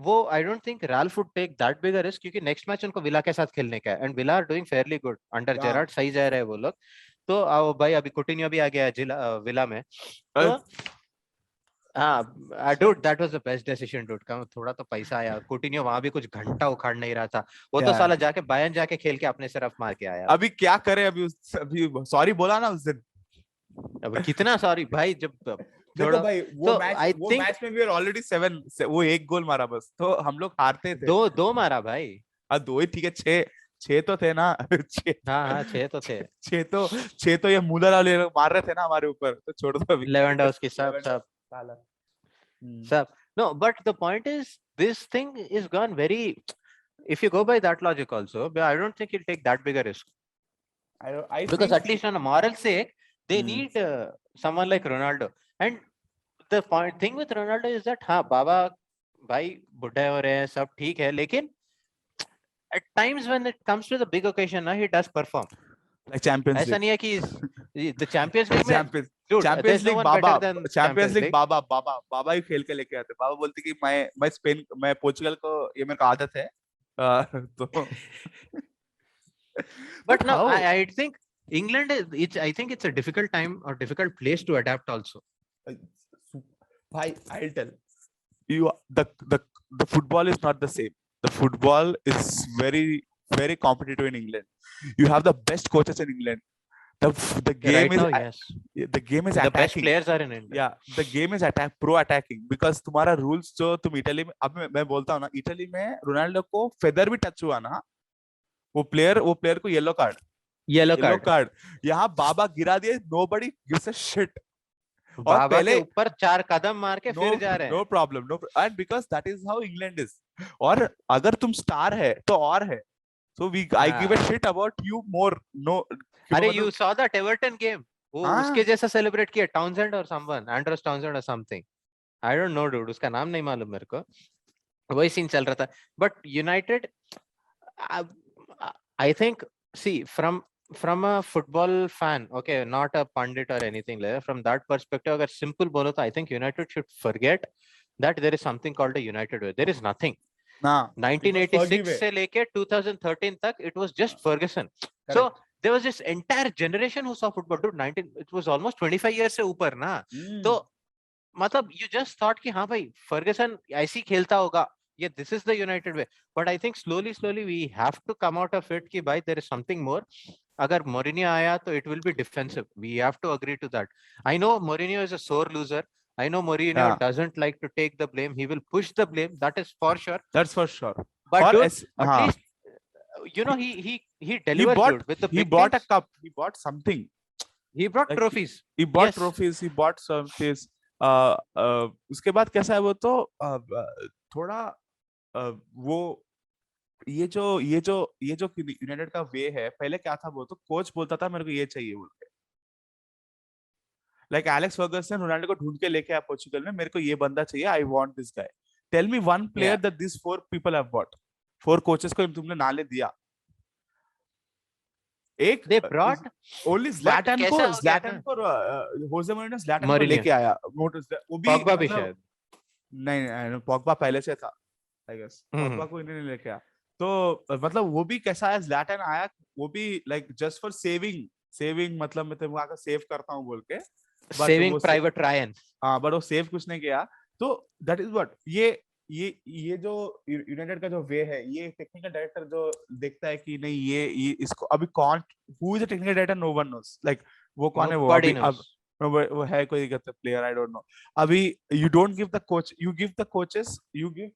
वो I don't think Ralph would take that big a risk क्योंकि next match उनको विला के साथ खेलने का है and Villa are doing fairly good under Gerrard. सही जा रहे हैं वो लोग. तो आओ भाई अभी कुटिन्यो भी आ गया विला में. तो dude, that was the best decision, dude. थोड़ा तो पैसा आया. कुटिन्यो वहां भी कुछ घंटा उखाड़ नहीं रहा था. वो तो साला जाके बायर्न जाके खेल के अपने सिर्फ मार के आया. अभी क्या करे अभी सॉरी बोला ना उस दिन. अब कितना सॉरी भाई जब देखो भाई वो मैच में भी ऑलरेडी 7 वो एक गोल मारा बस तो हम लोग हारते थे. दो मारा भाई. दो ही ठीक है. छह तो थे ना. हाँ 6 तो थे. छह तो ये मूलर वाले मार रहे थे ना हमारे ऊपर तो छोड़ दो अभी. लेवेंडोव्स्की सब. No, but the point is this thing is gone very. If you go by that logic also, but I don't think he'll take that big a risk. Because at least on a moral sake, they need someone like Ronaldo. And the thing with Ronaldo is that बाबा भाई बुढ़े हो रहे हैं सब ठीक है लेकिन at times when it comes to the big occasion he does perform. Like Champions League. ऐसा नहीं है कि the Champions League में Champions League बाबा ही खेल के लेके आते. बाबा बोलते कि मैं स्पेन मैं पोर्चुगल को ये मेरे को आदत है तो. But no, I think England I think it's a difficult time or difficult place to adapt also. I'll tell you the football is not the same. The football is very very competitive in England. You have the best coaches in England. The game is the game is the attacking. best players are in India. Yeah, the game is pro attacking because तुम्हारा rules जो तुम Italy में अब मैं बोलता हूँ ना Italy में रोनाल्डो को फेदर भी टच हुआ ना वो प्लेयर को येलो कार्ड. यहाँ बाबा गिरा दिए. nobody gives a shit. और पहले ऊपर 4 कदम मार के फिर जा रहे हैं. No problem. And because that is how England is. और अगर तुम स्टार है तो और है. So I give a shit about you more. No. अरे you saw that Everton game. वो उसके जैसा celebrate किया Townsend or someone, Andros Townsend or something. I don't know dude. उसका नाम नहीं मालूम मेरे को. वही सीन चल रहा था. But United, I think, see from a football fan, okay, not a pundit or anything like that. From that perspective, अगर simple बोलो तो I think United should forget that there is something called a United way. There is nothing. 1986 से लेके 2013 तक it was just Ferguson. Correct. So there was this entire generation who saw football. Dude, it was almost 25 years से ऊपर ना. तो मतलब you just thought कि हाँ भाई Ferguson ऐसी खेलता होगा. Yeah, this is the United way. But I think slowly we have to come out of it कि भाई there is something more. अगर Mourinho आया तो it will be defensive. We have to agree to that. I know Mourinho is a sore loser. I know Mourinho Yeah, doesn't like to take the blame. He will push the blame. That is for sure. that's for sure. But और dude, ऐस at हाँ, least he delivers, dude, with the he big bought a things. cup, he bought something. He brought Like trophies. he bought Yes. trophies, he bought some things. उसके बाद कैसा है वो तो थोड़ा वो ये जो यूनाइटेड का वे है, पहले क्या था, वो तो कोच बोलता था मेरे को ये चाहिए बोल के। लाइक एलेक्स फर्गसन रोनाल्डो को ढूंढ के लेके आया पोर्चुगल में, मेरे को ये बंदा चाहिए, I want this guy. Tell me one player Yeah. That this four people have bought, four coaches को तुमने नाले दिया। एक They brought, only but Zlatan कैसा हो गया ना? होजे मोरिनो ज़्लाटन को Mourinho, लेके आया, वो भी Pogba भी मतलब शायद. नहीं, पॉगबा पहले से था, आई गेस पॉगबा को इन्होंने लेके आया। तो मतलब वो भी कैसा है, ज़्लाटन आया, वो भी लाइक जस्ट फॉर सेविंग मतलब मैं तुमको आकर सेव करता हूँ बोल के, बट Saving वो Private Ryan. हाँ, बट वो सेव कुछ नहीं किया। तो दैट इज व्हाट ये जो यूनाइटेड का जो वे है, ये टेक्निकल डायरेक्टर जो देखता है कि नहीं ये इसको अभी कौन, who is the technical director, no one knows, like वो कौन है वो Nobody अभी अब knows. वो है कोई प्लेयर, आई डोंट नो अभी। You don't give the coach, you give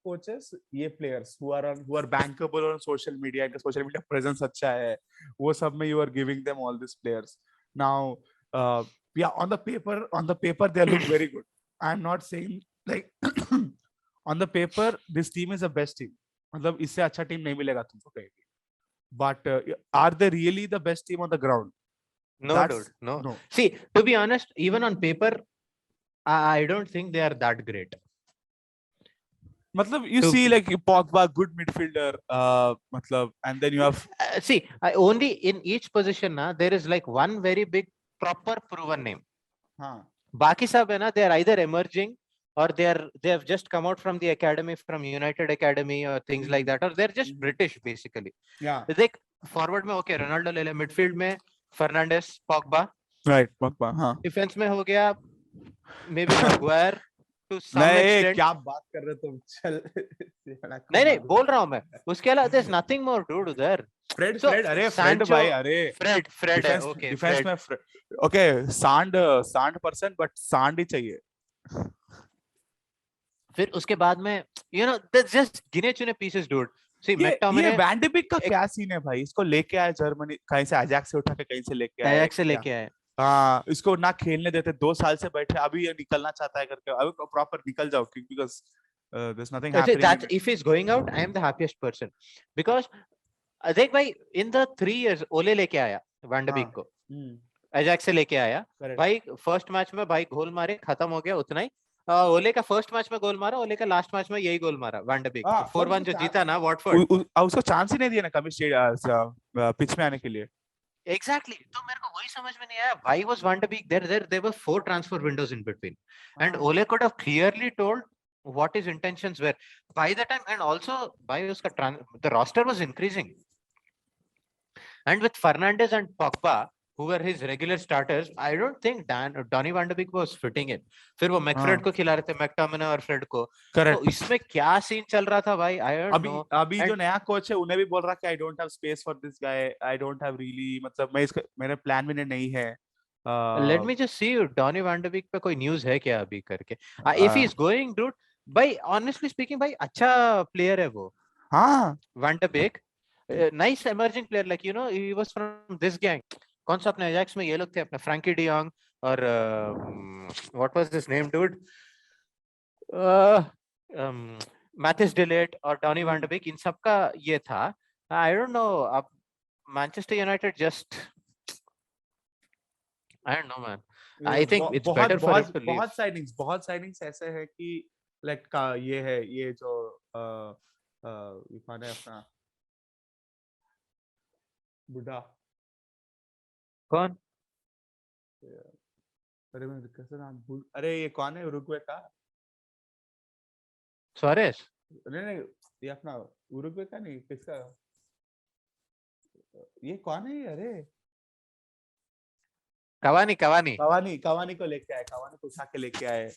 coaches ये players who are bankable on social media, इनका सोशल मीडिया प्रेजेंस अच्छा है, वो सब में you are giving them all this players. Now yeah, on the paper they look very good. I'm not saying like on the paper this team is the best team, मतलब इससे अच्छा team नहीं मिलेगा तुमको कहीं भी, but are they really the best team on the ground? No, That's dude, no. no, See, to be honest, even on paper, I don't think they are that great. मतलब you To see like Pogba, good midfielder, मतलब and then you have see, only in each position na, there is like one very big proper proven name. हाँ, बाकी सब है ना, they are either emerging or they have just come out from the academy, from United Academy or things like that, or they're just British basically. yeah, देख forward में okay Ronaldo ले ले, midfield में फर्नांडिस, पॉगबा, right, Pogba, हाँ। Defence में हो गया may be Maguire to some नहीं, एक्सटेंट। क्या बात कर रहे हो तुम, चल नहीं बोल रहा हूं मैं, उसके अलावा there is nothing more dude उधर। फ्रेड, So, अरे फ्रेड Sancho, भाई, अरे फ्रेड है, डिफेंस ओके डिफेंस फ्रेड। में ओके, सांड पर्सन, बट सांड ही चाहिए। फिर उसके बाद में यू नो दैट्स जस्ट गिने चुने पीसेस डूड। सी ये मैकटोमिने वैन डी बीक का एक क्या सीन है भाई, इसको लेके आए जर्मनी कहीं से, अजैक्स से उठा के कहीं से लेके आए एजेक्स से क्या? लेके आए। हाँ, इसको ना खेलने देते, 2 साल से बैठे, अभी ये निकलना चाहता है करके, अभी प्रॉपर निकल जाओ because there is nothing See, happening that's if he's going out, I am the happiest person because देख भाई in the 3 years ओले लेके आया वैन डी बीक को, एजेक्स से लेके आया भाई, फर्स्ट मैच में भाई गोल मारे, खत्म हो गया उतना ही। ओले का फर्स्ट मैच में गोल मारा, ओले का लास्ट मैच में यही गोल मारा, वैन डी बीक 4-1 जो जीता ना वॉटफोर्ड, उसको चांस ही नहीं दिया ना कभी पिच में आने के लिए। एग्जैक्टली तो मेरे को वही समझ में नहीं आया, why was van de Beek there were 4 transfer windows in between and Ole could have clearly told what his intentions were by the time, and also by uska the roster was increasing, and with Fernandes and Pogba who were his regular starters, I don't think Donny van de Beek was fitting in. फिर वो मैकफ्रेड को खिला रहे थे, McTominay और Fred को, तो इसमें क्या सीन चल रहा था भाई, I don't know. अभी जो नया कोच है उन्हें भी बोल रहा कि I don't have space for this guy, I don't have really, मतलब मैं इसका मेरे प्लान में नहीं है। Let me just see Donny van de Beek पे कोई न्यूज़ है क्या अभी करके, if he is going dude, भाई honestly speaking भाई अच्छा प्लेयर है वो, हाँ, van de Beek, nice emerging player, like you know he was from this gang. कौन सा अपने एजेक्स में ये लोग थे अपने फ्रैंकी डी यंग और what was this name dude, Matthijs de Ligt और डॉनी वैन डी बीक, इन सब का ये था। आई डोंट नो, अब Manchester United just I don't know man, I think it's better for him to leave. बहुत signings ऐसे है कि लाइक का ये है, ये जो कौन है अपना बुढ़ा, कौन? अरे मैं कैसे नाम भूल, अरे ये कौन है उरुग्वे का, सुआरेस? नहीं, ये अपना उरुग्वे का नहीं, किसका, ये कौन है, अरे कवानी को लेके आए, कवानी को उठा के लेके आए,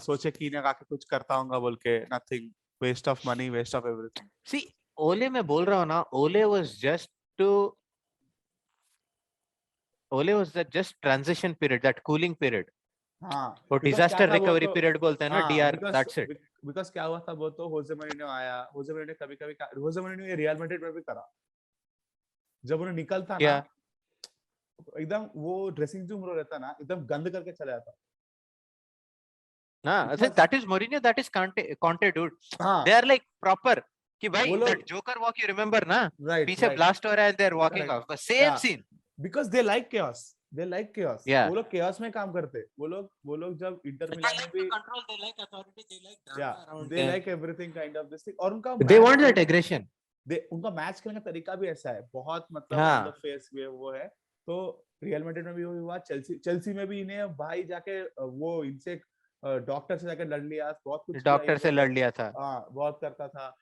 सोचे कि ना आके कुछ करता हूँगा बोल के, nothing, waste of money, waste of everything. See Ole मैं बोल रहा हूँ ना, Ole was just to Ole was that just transition period, that cooling period. हाँ, वो disaster recovery period बोलते हैं ना, DR, because that's it. because क्या हुआ था वो तो होजे मोरिन्यो आया, होजे मोरिन्यो कभी-कभी होजे मोरिन्यो ये रियल मैड्रिड में भी करा, जब उन्हें निकलता ना एकदम वो ड्रेसिंग रूम में रहता ना एकदम गंद करके चला जाता. I think that is Mourinho, that is Conte dude. They are like proper कि भाई that Joker walk you remember ना, पीछे blast हो रहा है and they are walking off, but same scene. Because they like chaos. They like chaos. वो लोग chaos में काम करते. वो लोग जब इंटर मिलान में भी control, they like authority, they like drama around. They like everything kind of this thing. और उनका they want that aggression. उनका मैच खेलने का तरीका भी ऐसा है, बहुत मतलब on the face वे वो है. तो रियल मैड्रिड में भी वो हुआ, चेल्सी में भी इन्हें भाई जाके वो इनसे डॉक्टर से जाके लड़ लिया, बहुत कुछ डॉक्टर से लड़ लिया था. बहुत करता था.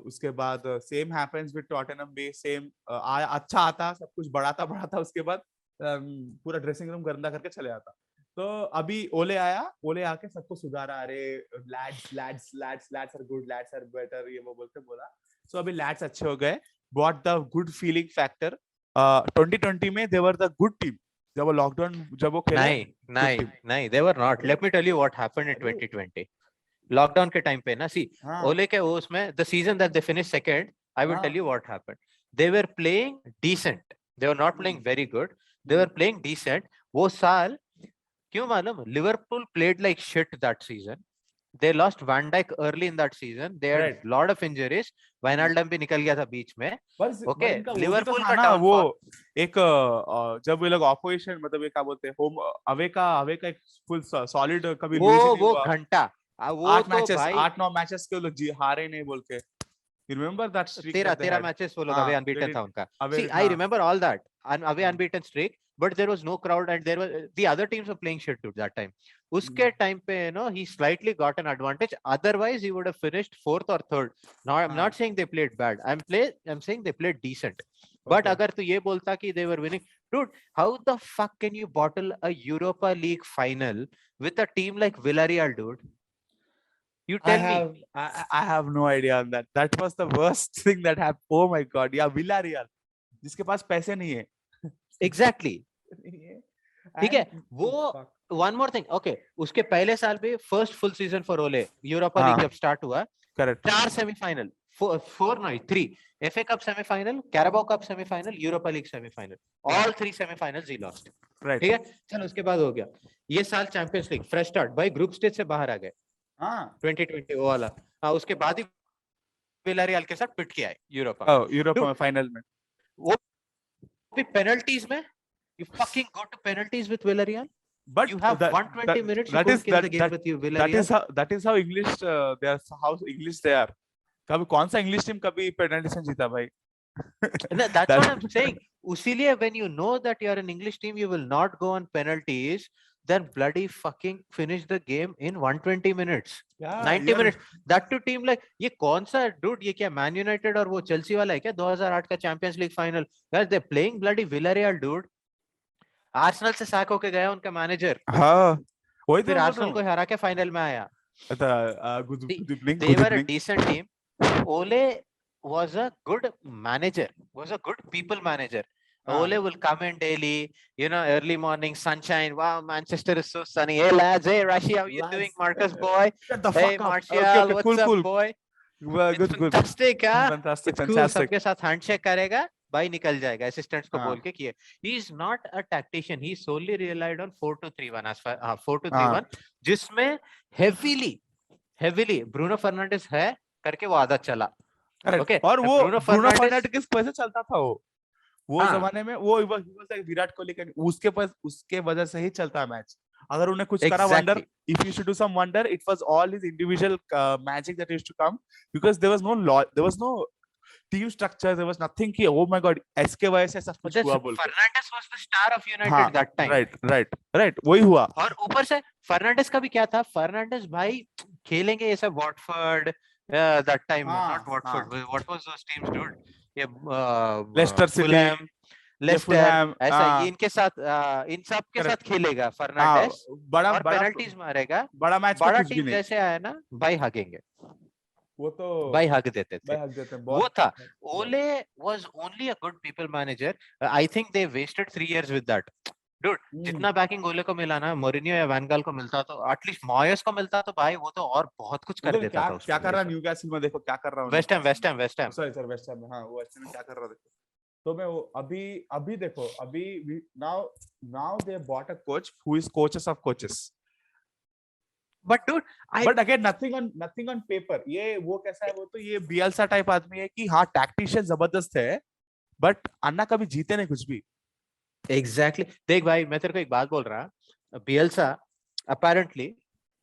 उसके बाद सेम हैपेंस विद टॉटनहम भी, सेम अच्छा आता, सब कुछ बढ़ाता उसके बाद पूरा ड्रेसिंग रूम गंदा करके चले आता. तो अभी ओले आया, ओले आके सबको सुधारा, अरे lads are good, lads are better, ये वो बोलते बोला. सो अभी लैड्स अच्छे हो गए, bought the good feeling factor. 2020 में दे वर द गुड टीम. जब वो लॉकडाउन जब वो खेले, नहीं they were not. Let me tell you what happened in 2020. Lockdown के टाइम पे ना, सी ओले के वो उसमें the season that they finished second, I will tell you what happened. They were playing decent. They were not playing very good. They were playing decent. वो साल क्यों मालूम, Liverpool played like shit that season. They lost Van Dijk early in that season. They had lot of injuries. Wijnaldum भी निकल गया था बीच में. Okay, Liverpool का downfall. वो एक जब वो लोग ऑपोजिशन मतलब ये क्या बोलते हैं, होम अवे का एक फुल सॉलिड कभी लूज नहीं हुआ. वो घंटा वो 8-9 मैचेस के लोग हारे नहीं बोल के. You remember that streak? 13 matches वो लोग अवे अनबीटन था उनका. See, I remember all that. Away unbeaten streak, but there was no crowd and there was the other teams were playing shit too that time. उसके time पे he slightly got an advantage. Otherwise, he would have finished 4th or 3rd. Now, I'm not saying they played bad. I'm saying they played decent. But अगर तू ये बोलता कि they were winning, dude, how the fuck can you bottle a Europa League final with a team like Villarreal, dude? You tell me. I have no idea on that. That was the worst thing that happened. Oh my god, yeah, Villarreal, जिसके पास पैसे नहीं है. Exactly. ठीक है, वो one more thing. Okay, उसके पहले साल भी first full season for Ole, Europa League जब start हुआ, correct. 4 semi-final, 3 FA Cup semi-final, Carabao Cup semi-final, Europa League semi-final. All 3 semi-finals he lost. Right. ठीक है, चलो उसके बाद हो गया. ये साल Champions League fresh start, भाई group stage से बाहर आ गए. 2020 वो वाला. उसके बाद ही विलारियल के साथ पिट के आए यूरोप में फाइनल में. वो भी पेनल्टीज में. You fucking go to penalties with Villarreal. But you have 120 minutes to kill the game with you, Villarreal. That is how English they are, how English they are. कभी कौन सा English team कभी penalty से जीता भाई? That's what I'm saying. उसीलिए when you know that you are an English team, you will not go on penalties. Then bloody fucking finish the game in 120 minutes. Yeah, 90 minutes. That to team like ये कौन सा dude, ये क्या Man United और वो Chelsea वाला है क्या 2008 का Champions League final? Guys, they're playing bloody Villarreal, dude. Arsenal से सैक होके गया उनका मैनेजर. हाँ, वही फिर आर्सेनल को हरा के फाइनल में आया. They were a decent team. Ole was a good manager. Was a good people manager. Ole will come in daily, early morning sunshine. Wow, Manchester is so sunny. Hey lads, hey Rashi, how you doing, Marcus boy? Hey Martial, what's up, boy? Good. Fantastic, huh? Fantastic. सबके साथ handshake करेगा, भाई निकल जाएगा. Assistants को बोल के किए. He is not a tactician. He solely relied on 4-2-3-1 as far 4-2-3-1, जिसमें heavily Bruno Fernandes है करके वो आदत चला. Okay. और वो Bruno Fernandes किस वजह से चलता था वो जमाने में वो विराट कोहली के उसके वजह से ही चलता है मैच. अगर उन्हें कुछ करा wonder, if you should do some wonder, it was all his individual magic that used to come, because there was no team structure, there was nothing कि oh my god इसके वजह से सब कुछ हुआ बोल. Fernandes was the star of United that time. Right वही हुआ. और ऊपर से Fernandes का भी क्या था, Fernandes भाई खेलेंगे ये सब Watford that time, not Watford, what was those teams, dude? Leicester City, Leicester, ऐसा इनके साथ इन सब के साथ खेलेगा फर्नांडिस. बड़ा पेनल्टीज मारेगा. बड़ा मैच बड़ा टीम जैसे आया ना भाई, हागेंगे. वो तो भाई हक देते थे, भाई हक देते हैं वो बहुत। था। ओले was only a good people manager. I think they wasted 3 years with that. Dude, जितना बैकिंग ओले को मिला ना, मोरिनियो या वैन गाल को मिलता तो एटलीस्ट मॉयस को मिलता तो भाई वो तो और बहुत कुछ कर देता था क्या कर रहा है उसमें। न्यूकैसल में, देखो क्या कर रहा हूँ West Ham, West Ham, West Ham. Sorry sir West Ham में, हाँ वो वेस्ट हैम में क्या कर रहा है देखो। तो मैं वो अभी अभी देखो अभी now now they bought a coach who is coaches of coaches. But again nothing on paper. ये वो कैसा है, वो तो ये बियल्सा टाइप आदमी है कि हाँ टैक्टिशियन जबरदस्त है, बट अन्ना कभी जीते नहीं कुछ भी। एग्जैक्टली देख भाई, मैं तेरे को एक बात बोल रहा, Bielsa apparently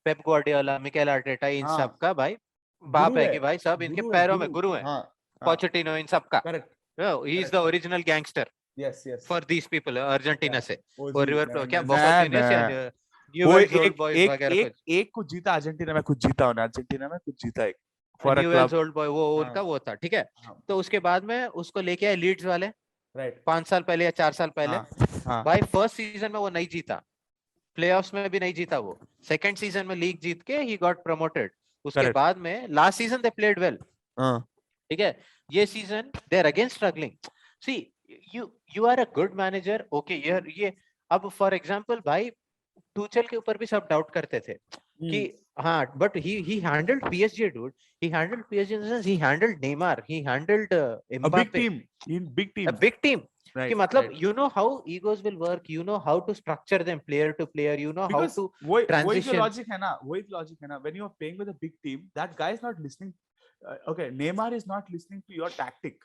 Pep Guardiola, Mikel Arteta, इन हाँ सब का भाई बाप है कि भाई सब इनके पैरों में गुरु है। हाँ पोचेटिनो इन सब का, करेक्ट ही is the original gangster yes yes for these people Argentina से। ओजी और रिवर क्या बोका ना जूनियर्स या वो न्यूवेल्स ओल्ड बॉयज वगैरह कुछ। एक कुछ जीता अर्जेंटीना में, कुछ जीता उन्हें अर्जेंटीना में कुछ जीता एक for a Newell's club. Old boy वो उनका वो था, ठीक है। तो उसके बाद में उसको लेके आए लीड्स वाले, राइट 5 साल पहले या 4 साल पहले। हाँ भाई फर्स्ट सीजन में वो नहीं जीता, प्लेऑफ्स में भी नहीं जीता वो। सेकंड सीजन में लीग जीत के ही गॉट प्रमोटेड। उसके करेक्ट बाद में last season they played well, ठीक है। ये season they are again struggling. See you are a good manager, okay. ये अब फॉर एग्जांपल भाई टूचेल के ऊपर भी सब डाउट करते थे कि हाँ, but he handled PSG dude, he handled PSG in the sense he handled Neymar, he handled Mbappe, big a big team Right, कि मतलब right. you know how egos will work, you know how to structure them player to player, you know Because how to वही जो transition. Logic है ना, वही logic है ना, when you are playing with a big team, that guy is not listening. Okay, Neymar is not listening to your tactic.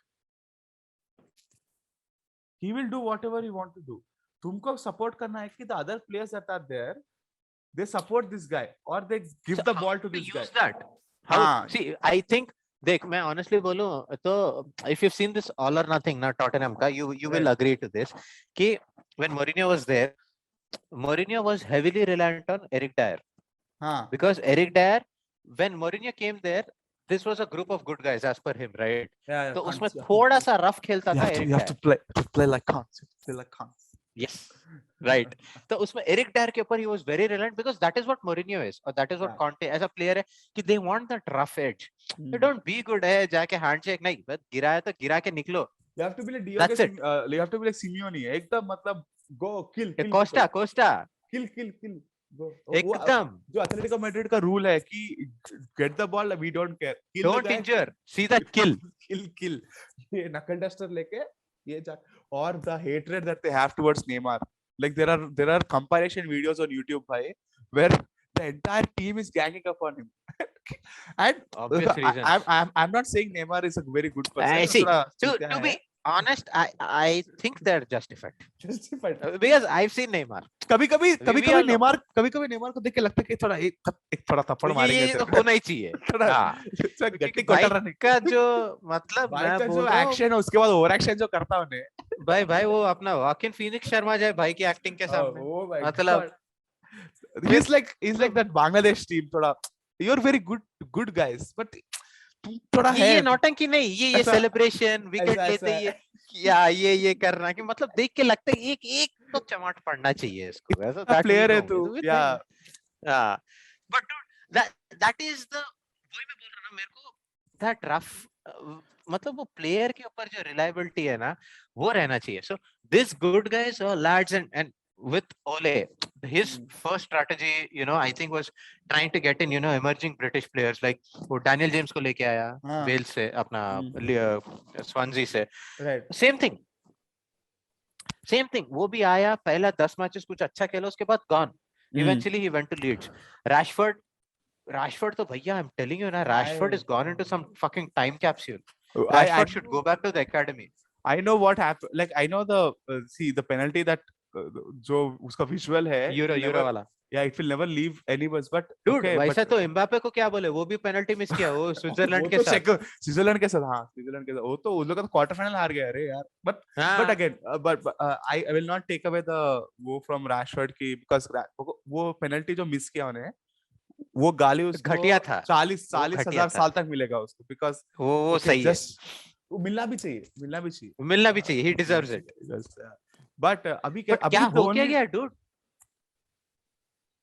He will do whatever he want to do. तुमको support करना है कि the other players that are there, they support this guy or they give So the how ball to to this use guy. that? How? See, I think देख मैं honestly बोलूं तो if you've seen this all or nothing ना Tottenham का, you will agree to this कि when Mourinho was there, Mourinho was heavily reliant on Eric Dyer. Because Eric Dyer, when Mourinho came there, this was a group of good guys as per him, right? तो उसमें थोड़ा सा rough खेलता था Eric Dyer. You have to play like cons. Play like cons. Yes, right. तो उसमें Eric Dyer के ऊपर he was very reliant because that is what Mourinho is, or that is what Conte as a player है कि they want that rough edge. They don't be good है जाके handshake नहीं, बस गिराया तो गिरा के निकलो. You have to be like Diogo. You have to be like Simeone. एकदम मतलब go kill. Costa. Kill. Go. एकदम. जो एथलेटिको मैड्रिड का रूल है कि get the ball, we don't care. Kill don't injure. सीधा kill. Kill. ये knuckle duster लेके ये जा. Or the hatred that they have towards Neymar. Like there are comparison videos on YouTube bhai, where the entire team is ganging up on him. And obvious reasons. I'm not saying Neymar is a very good person. I see. To be honest, I think they're justified. Because I've seen Neymar. कभी-कभी Neymar को देख के लगता है कि थोड़ा एक थोड़ा थप्पड़ मारेंगे ये होना ही चाहिए. हां गट्टी कोटर रहा का जो मतलब मैं बोल रहा हूं, एक्शन है उसके बाद ओवर एक्शन जो करता है उन्हें भाई वो अपना वाकिन फीनिक्स शर्मा जाए भाई की एक्टिंग के सामने. मतलब he's like that Bangladesh team. थोड़ा you're very good guys, but तुम थोड़ा है ये नौटंकी नहीं, ये सेलिब्रेशन विकेट लेते ये करना कि मतलब देख के लगता है एक तो चमाट पड़ना चाहिए इसको. ऐसा प्लेयर है तू या बट दैट इज द वही मैं बोल रहा ना, मेरे को दैट रफ मतलब वो प्लेयर के ऊपर जो रिलायबिलिटी है ना वो रहना चाहिए. सो दिस गुड गाइस और lads and with Ole, his first strategy, I think was trying to get in, emerging British players like वो Daniel James को लेके आया वेल्स से, अपना स्वानजी से. Same thing वो भी आया, पहला 10 मैचेस कुछ अच्छा खेला, उसके बाद gone. Eventually he went to Leeds. Rashford तो भैया I'm telling you ना, Rashford is gone into some fucking time capsule. Rashford should go back to the academy. I know what happened. Like I know the penalty that जो उसका visual है euro वाला. Yeah, it will never leave anyone's. But dude, वैसा तो Mbappe को क्या बोले, वो भी पेनल्टी मिस किया वो स्विट्जरलैंड के साथ. स्विट्जरलैंड के साथ वो तो उन लोग का क्वार्टर फाइनल हार गया अरे यार. But again, I will not take away the वो from Rashford की, because वो पेनल्टी जो मिस किया उन्हें, वो गाली उसको घटिया था. 40,000 साल तक मिलेगा उसको, because वो सही है, वो मिलना भी चाहिए. He deserves it. बट अभी क्या हो गया डूड.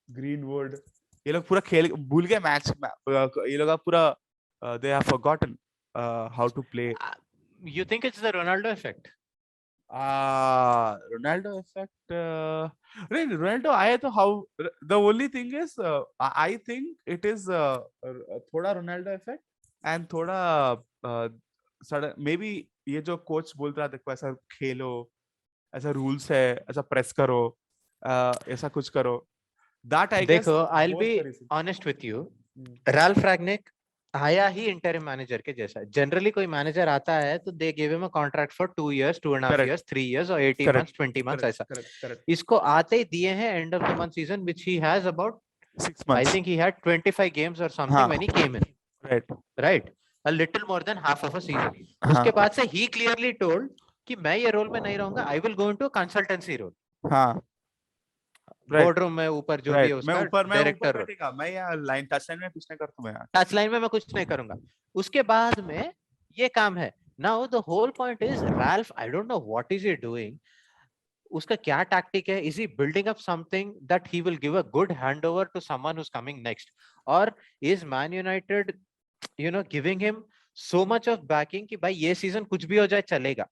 ग्रीनवुड ये लोग पूरा खेल भूल गए मैच. ये लोग पूरा they have forgotten how to play. You think it's the Ronaldo effect? Ronaldo effect. Ronaldo आया तो how the only thing is I think it is थोड़ा Ronaldo effect and थोड़ा maybe ये जो कोच बोल रहा देखो ऐसा खेलो, ऐसा रूल्स है, ऐसा प्रेस करो, ऐसा कुछ करो. That I guess. देखो, I'll be honest with you. Ralph Rangnick आया ही इंटरिम मैनेजर के जैसा. जनरली कोई मैनेजर आता है तो they give him a contract for 2 years, 2.5 years, 3 years और 18 months, 20 months ऐसा. इसको आते ही दिए हैं end of the month season which he has about 6 months. I think he had 25 games or something when he came in. Right. A little more than half of a season. उसके बाद से he clearly told कि मैं ये role में नहीं रहूंगा. I will go into a consultancy role. हाँ. बोर्डरूम में ऊपर जो भी है उसका डायरेक्टर. मैं यहाँ लाइन टच लाइन में कुछ नहीं करूंगा. मैं टच लाइन में मैं कुछ नहीं करूंगा. उसके बाद में ये काम है. Now the whole point is Ralph, I don't know what is he doing. उसका क्या tactic है? Is he building up something that he will give a good handover to someone who's coming next? Or is Man United, giving him so much of backing कि भाई ये season कुछ भी हो जाए चलेगा.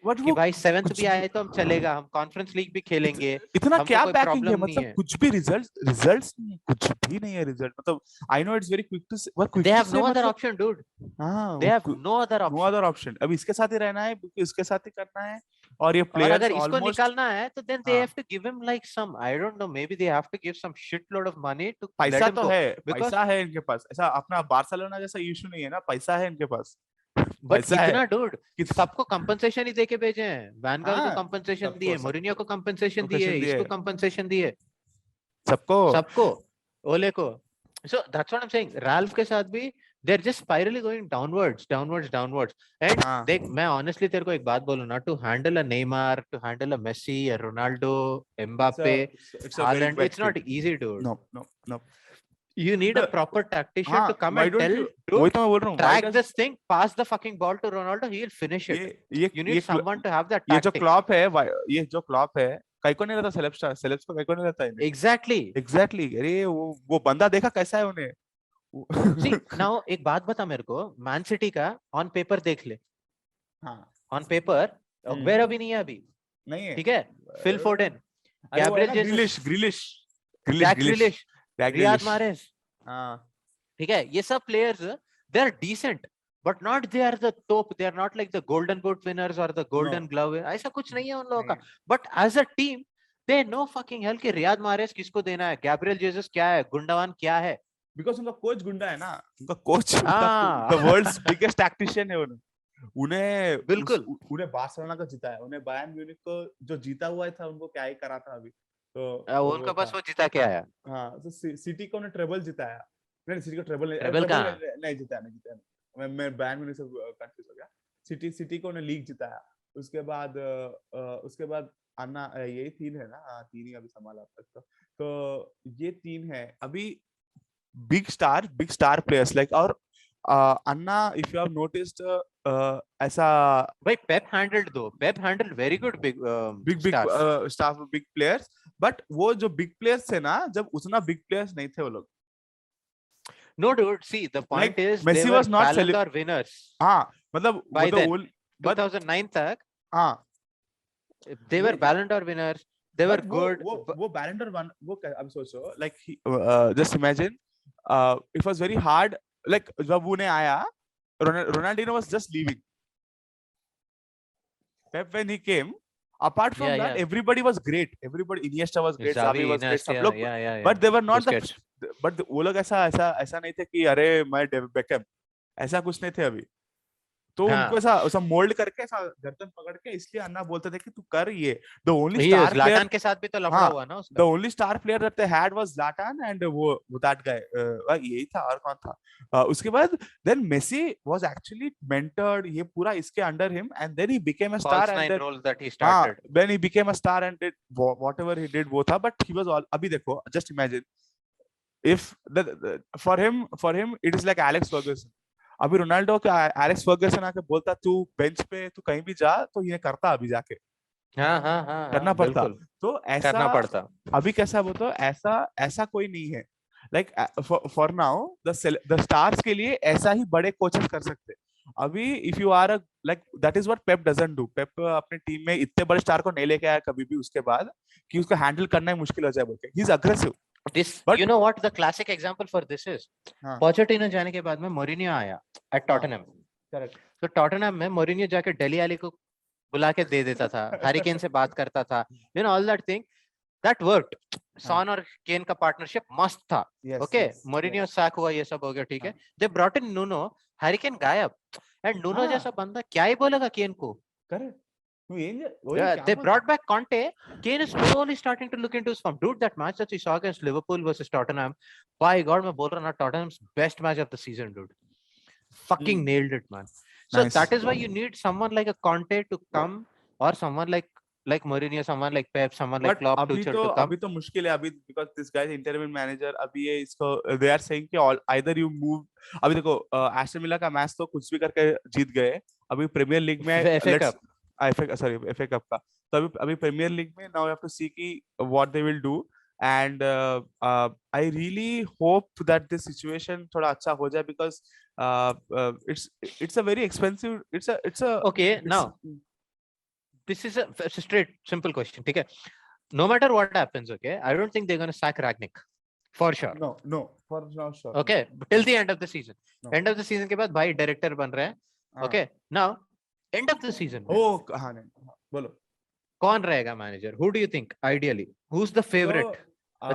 कि भाई 7th भी आए तो हम चलेगा, हम कॉन्फ्रेंस लीग भी खेलेंगे. इतना क्या बैकिंग है? मतलब कुछ भी रिजल्ट्स नहीं, कुछ भी नहीं है रिजल्ट. मतलब I know it's very quick to say, but they have no other option dude. They have no other option. अब इसके साथ ही रहना है, इसके साथ ही करना है. और ये प्लेयर्स अगर इसको निकालना है तो then they have to give him like some, I don't know, maybe they have to give some shitload of money too. पैसा तो है, पैसा है इनके पास. ऐसा अपना बार्सिलोना जैसा इशू नहीं है ना, पैसा है इनके पास. बट कितना डूड, सबको कंपनसेशन ही देके भेजे हैं. वैन गाल को कंपनसेशन दिए, मोरिनियो को कंपनसेशन दिए, इसको कंपनसेशन दिए, सबको ओले को. So that's what I'm saying. Ralph के साथ भी they're just spirally going downwards. And देख, मैं honestly तेरे को एक बात बोलूँ ना, to handle a Neymar, to handle a Messi, a Ronaldo, Mbappe, Haaland, it's not easy, dude. No. You need a proper tactician to come and tell, dude, track this thing, pass the fucking ball to Ronaldo, he'll finish it. You need someone to have that tactic. ये जो Klopp है, कई को नहीं रहता. Celebs को कई को नहीं रहता है. Exactly. अरे वो बंदा देखा कैसा है उन्हें. See, now एक बात बता मेरे को, मैन सिटी का ऑन पेपर देख ले. ऑन पेपर वेर अभी नहीं है, अभी नहीं है. ठीक है. Phil Foden, Gabriel Grealish, Riyad Mahrez, ठीक है. ये सब players they are decent, but not they are the top. They are not like the golden boot winners or the golden glove. ऐसा कुछ नहीं है उन लोगों का. But as a team, they know fucking hell कि रियाद मारेज किसको देना है, गैब्रियल जेसस क्या है, गुंडावान क्या है. Because उनका कोच गुंडा है ना. उनका coach the world's biggest tactician है. उन्हें बिल्कुल उन्हें बार्सिलोना को जिताया, उन्हें बायर्न म्यूनिख को जो जीता हुआ था उनको क्या ही करा था अभी. तो उनका बस वो जिता के आया. हाँ, तो सिटी को उन्हें ट्रेबल जिताया. नहीं, सिटी को ट्रेबल नहीं जिताया. मैं बायर्न म्यूनिख से कंफ्यूज हो गया. सिटी को उन्हें लीग जिताया. उसके बाद अन्ना, यही 3 है ना. 3 ही अभी संभाला अब तक. तो ये 3 है अभी बिग स्टार प्लेयर्स लाइक. और अन्ना, इफ यू हैव नोटिस्ड, ऐसा भाई Pep handled very good big staff, big players. But वो जो बिग प्लेयर्स थे ना, जब उतना बिग प्लेयर्स नहीं थे वो लोग. No, dude. See, the point is Messi they was were not Ballon d'Or winners. हाँ, मतलब by then 2009 तक. हाँ, they were Ballon d'Or winners. They were good. वो Ballon d'Or वन, वो अब सोचो, like just imagine, it was very hard. Like जब उन्हें आया, Ronaldinho was just leaving. Pep when he came, apart from that, everybody was great. Everybody, Iniesta was great, Xavi was great, सब लोग. But they were not the. But वो लोग ऐसा नहीं थे कि अरे मैं बेकहम, ऐसा कुछ नहीं थे अभी. तो उनको ऐसा मोल्ड करके, ऐसा गर्दन पकड़ के, इसलिए अन्ना बोलते थे कि तू कर ये. The only star player, Zlatan के साथ भी तो लफड़ा हुआ ना उसका. The only star player that they had was Zlatan and वो that guy. यही था. और कौन था? उसके बाद then Messi was actually mentored, ये पूरा इसके under him, and then he became a star. And then role that he started. Then he became a star and did whatever he did वो था. But he was all. अभी देखो, just imagine if for him it is like Alex Ferguson. अभी Ronaldo का Alex Ferguson आके बोलता तू bench पे, तू कहीं भी जा, तो ये करता अभी जाके. करना पड़ता. तो ऐसा करना पड़ता. अभी कैसा वो, तो ऐसा कोई नहीं है. like for now the stars के लिए ऐसा ही बड़े coaches कर सकते हैं. अभी if you are a like that is what Pep doesn't do. Pep अपने टीम में इतने बड़े स्टार को नहीं लेके आया कभी भी उसके बाद कि उसको हैंडल करना ही मुश्किल हो जाए बोल के. He's aggressive. This, But you know what the classic example for this is? हाँ. Pochettino जाने के बाद में Mourinho आया at Tottenham. Correct. तो Tottenham में Mourinho जाके डेली अली को बुला के दे देता था, हैरी केन से बात करता था, you know, all that thing that worked. Son और केन का पार्टनरशिप मस्त था. Okay, Mourinho sack हुआ, ये सब हो गया, ठीक है. They brought in Nuno, Harry Kane गायब, and Nuno जैसा बंदा क्या ही बोलेगा केन को. Correct. They brought back Conte. Kane is slowly starting to look into his form. Dude, that match that we saw against Liverpool versus Tottenham, by God, मैं बोल रहा हूँ, Tottenham's best match of the season, dude. Fucking nailed it, man. So that is why you need someone like a Conte to come, or someone like Mourinho, someone like Pep, someone like Klopp, Tuchel to come. अभी तो मुश्किल है अभी, because this guy is interim manager. अभी ये इसको they are saying कि all either you move. अभी देखो एस्टन विला का मैच तो कुछ भी करके जीत गए. अभी प्रीमियर लीग में FA कप का, तो अभी प्रीमियर लीग में now we have to see कि what they will do. And I really hope that this situation थोड़ा अच्छा हो जाए, because it's a very expensive, it's a okay, now this is a straight simple question, okay? No matter what happens, okay, I don't think they're going to sack Ragnick for sure. No, for sure. Okay, till the end of the season. End of the season के बाद भाई director बन रहे हैं. Okay, now end of the season. Oh, हाँ नहीं, बोलो. कौन रहेगा manager? Who do you think ideally? Who's the favorite?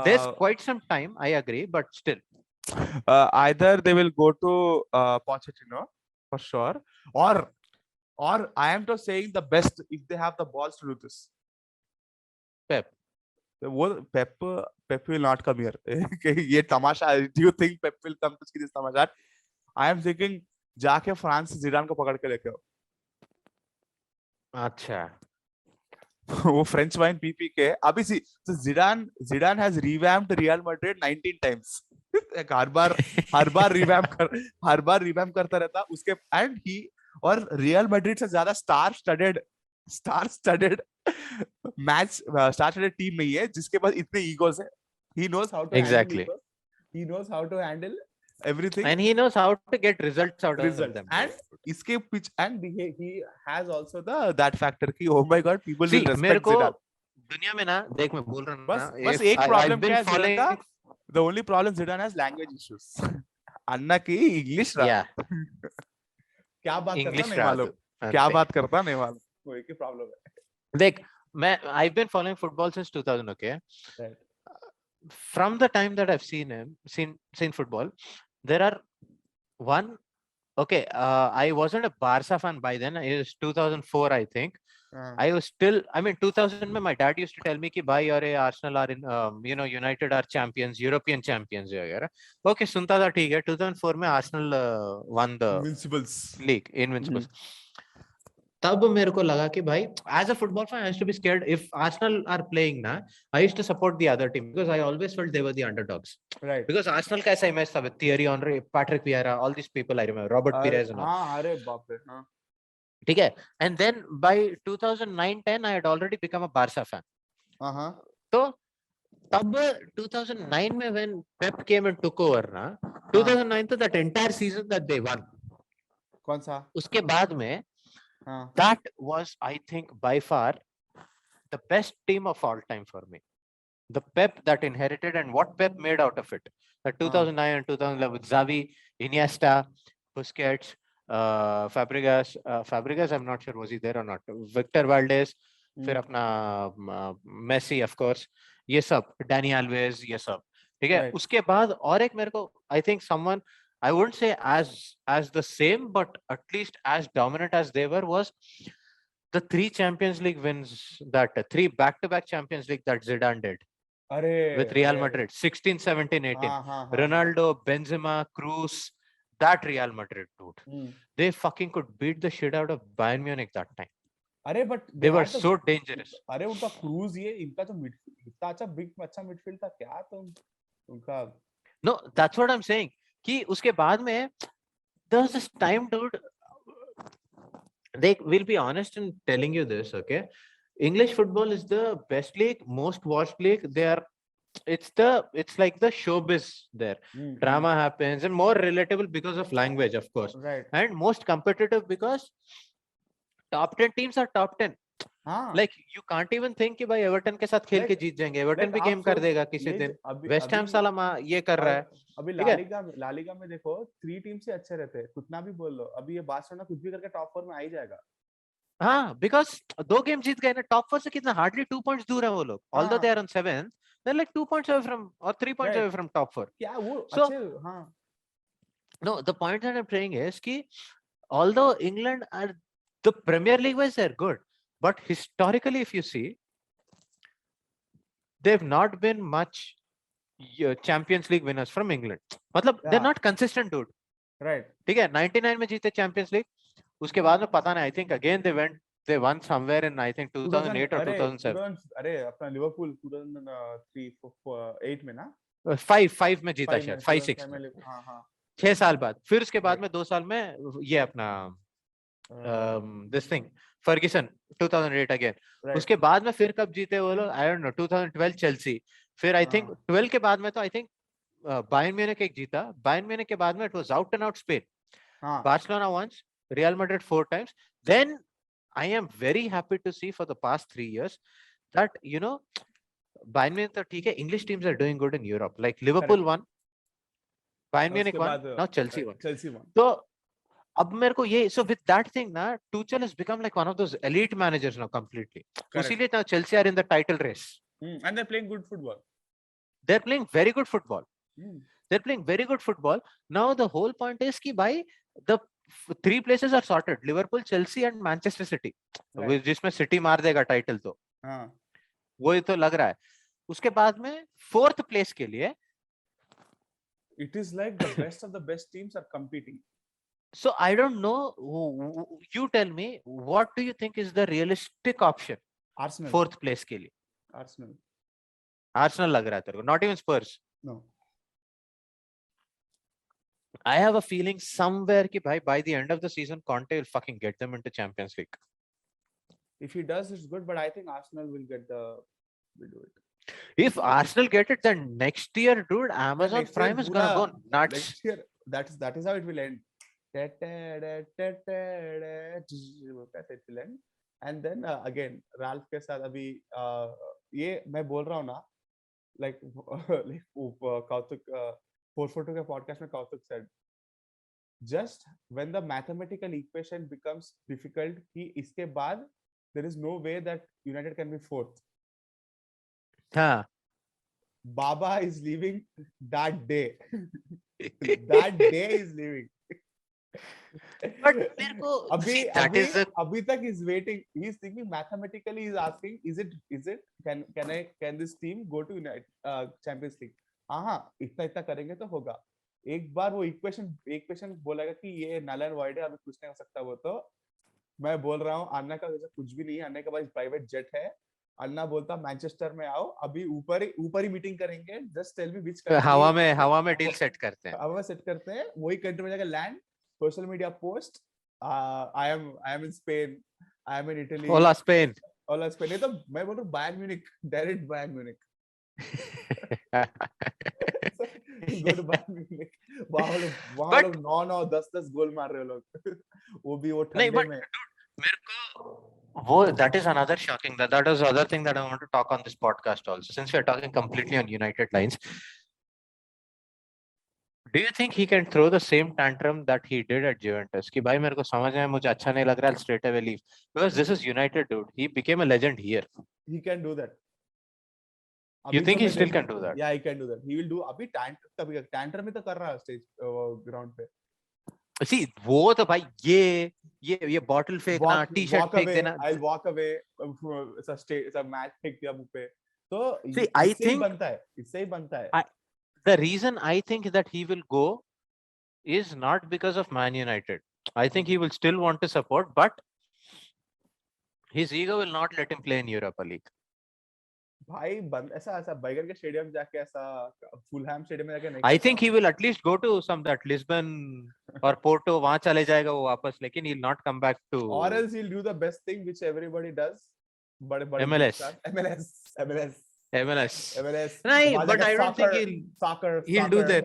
There's quite some time, I agree, but still. Either they will go to Pochettino for sure, or I am just saying the best if they have the balls to do this. Pep. Pep will not come here. ये तमाशा. Do you think Pep will come to see this Tamasha? I am thinking जाके France Zidane को पकड़ के लेके आओ. अच्छा. वो French wine P P के अभी सी. So Zidane has revamped Real Madrid 19 times. Her bar revamp करता रहता उसके. And he और रियल मैड्रिड से ज्यादा स्टार स्टडेड टीम नहीं है जिसके पास इतने ईगोस है. He knows how to exactly handle, he knows how to handle everything, and he knows how to get results out of them. And इसके pitch, and he has also that factor कि oh my god, people will respect मेरे को Zidane. दुनिया में ना देख, मैं बोल रहा हूँ बस एक प्रॉब्लम क्या है Zidane का? The only problem Zidane has language issues. अन्ना की इंग्लिश क्या बात करता नहीं मालूम. वो एक ही प्रॉब्लम है. देख, I've been following football since 2000, okay? Right. From the time that I've seen football, there are I wasn't a Barca fan by then. It was 2004, I think. I was still, 2000 mein my dad used to tell me कि भाई अरे Arsenal are in, United are champions, European champions वगैरह. Okay, सुनता था, ठीक है. 2004 में Arsenal won the Invincibles. तब मेरे को लगा कि भाई, as a football fan, I used to be scared if Arsenal are playing ना. I used to support the other team because I always felt they were the underdogs. Right. Because Arsenal का ऐसा image था with Thierry Henry, Patrick Vieira, all these people I remember, Robert Pires and all. हाँ, अरे बाप रे, हाँ. ठीक है. And then by 2009-10, I had already become a Barca fan. तो तब 2009 में when Pep came and took over ना, 2009 तो that entire season that they won. कौन सा? उसके बाद में that was, I think, by far the best team of all time for me. The Pep that inherited and what Pep made out of it. The 2009 and 2011 with Xavi, Iniesta, Busquets, Fabregas, I'm not sure was he there or not. Victor Valdez, फिर अपना Messi, of course. ये सब, Dani Alves, ये सब. ठीक है. उसके बाद और एक मेरे को, I think someone, I wouldn't say as the same, but at least as dominant as they were, was the 3 Champions League wins, that 3 back-to-back Champions League that Zidane did with Real Madrid, 16, 17, 18. Ronaldo, Benzema, Cruz, that Real Madrid, dude. They fucking could beat the shit out of Bayern Munich that time. But they were so dangerous. उनका Cruz ये इनका तो इतना अच्छा midfield था क्या, तो उनका. No, that's what I'm saying. कि उसके बाद में there was this time, dude, they will be honest in telling you this, okay? English football is the best league, most watched league. They are it's like the showbiz there. Drama happens and more relatable because of language, of course, right, and most competitive because top 10 teams are top 10. हाँ Like you can't even think कि भाई Everton के साथ खेल के like जीत जाएंगे, Everton like भी आप गेम कर सोच देगा किसी ये दिन, अभी वेस्ट अभी हैम साला ये कर रहा है, अभी ठीक है। लालिगा में देखो 3 टीम से अच्छे रहते हैं, कितना भी बोल लो, अभी ये बार्सिलोना कुछ भी करके टॉप 4 में आ ही जाएगा। हाँ, बिकॉज 2 गेम जीत गए ना, टॉप 4 से कितना हार्डली 2 पॉइंट्स दूर है वो लोग, although they are on 7th, they are like 2 points away from और 3 पॉइंट्स अवे फ्रॉम टॉप 4। क्या वो सो अच्छे, हाँ no, the point that I'm saying is कि although England are the Premier League wise they're good, but historically if you see they've not been much Champions League winners from England. मतलब they're not consistent, dude. right, ठीक है, 99 में जीते Champions League, उसके बाद में पता नहीं, I think again they won somewhere in I think 2008 or 2007. अरे अपना लिवरपूल 2003-8 में ना, 5 में जीता शायद, 5-6 में, हाँ हाँ 6 साल बाद, फिर उसके बाद में 2 साल में ये अपना this thing फर्ग्यूसन 2008 अगेन, उसके बाद में फिर कब जीते वो लोग, आई डोंट नो, 2012 चेल्सी, फिर आई थिंक 12 के बाद में तो आई थिंक बायर्न म्यूनिख एक जीता, बायर्न म्यूनिख के बाद में it was out and out Spain, Barcelona once, Real Madrid 4 times, then I am very happy to see for the past 3 years that you know Bayern Munich तो ठीक है, English teams are doing good in Europe, like Liverpool won, Bayern Munich won, now Chelsea won. तो अब मेरे को ये, so with that thing ना, Tuchel has become like one of those elite managers now completely. उसीलिए now Chelsea are in the title race. And they're playing good football. They're playing very good football. They're playing very good football. Now the whole point is कि भाई the 3 places are sorted: Liverpool, Chelsea and Manchester City. जिसमें City मार देगा title तो, वो तो लग रहा है। उसके बाद में 4th place के लिए it is like the best of the best teams are competing. So I don't know, you tell me, what do you think is the realistic option? Arsenal 4th place के लिए। Arsenal लग रहा है तेरे को, not even Spurs? No, I have a feeling somewhere कि भाई by the end of the season Conte will fucking get them into Champions League. If he does, it's good, but I think Arsenal will do it. If Arsenal get it, then next year, dude, Amazon Prime is gonna go nuts. Next year, that is how it will end. It will end. And then again, Ralph के साथ अभी ये मैं बोल रहा हूँ ना, like Kautuk 442 के podcast में Kautuk said, just when the mathematical equation becomes difficult, कि इसके बाद there is no way that United can be 4th. हाँ. Baba is leaving that day. That day is leaving. But मेरे को अभी तक is waiting. He's thinking mathematically. He's asking, is it can this team go to United Champions League? हाँ, इतना करेंगे तो होगा. एक बार वो इक्वेशन बोलेगा कि ये null and void है, अभी कुछ नहीं हो सकता, वो तो मैं बोल रहा हूँ, अन्ना का वैसे कुछ भी नहीं है, अन्ना के पास प्राइवेट जेट है, अन्ना बोलता मैनचेस्टर में आओ, अभी ऊपर ही मीटिंग करेंगे, जस्ट टेल मी व्हिच हवा में डील सेट करते हैं, वही कंट्री में जाकर land, social media post, I am in Spain, I am in Italy, Ola Spain, नहीं तो मैं बोल रहा हूँ Bayern Munich, direct Bayern Munich. go to Bayern Munich, वहाँ लोग 9 10 गोल मार रहे लोग, वो भी वो ठंडे में। मेरे को वो that is another shocking, that is the other thing that I want to talk on this podcast also, since we are talking completely on United lines. Do you think he can throw the same tantrum that he did at Juventus? कि भाई मेरे को समझ में मुझे अच्छा नहीं लग रहा है, I'll straight away leave, because this is United, dude. He became a legend here. He can do that. You think he still can do that? Yeah, he can do that. He will do. अभी tantrum में तो कर रहा है stage ground पे. See, वो तो भाई ये bottle फेंकना, t-shirt फेंक देना. I'll walk away. ऐसा match फेंक दिया मुंह पे. तो see, I think इससे ही बनता है. The reason I think that he will go is not because of Man United. I think he will still want to support, but his ego will not let him play in Europa League. भाई ऐसा बैगन के stadium जाके, ऐसा Fulham stadium में जाके नहीं. I think he will at least go to some that Lisbon or Porto, वहाँ चले जाएगा वो वापस, लेकिन he'll not come back to. Or else he'll do the best thing which everybody does. बड़े MLS. MLS. MLS. MLS. नहीं, वहाँ but जाके I don't think he'll do that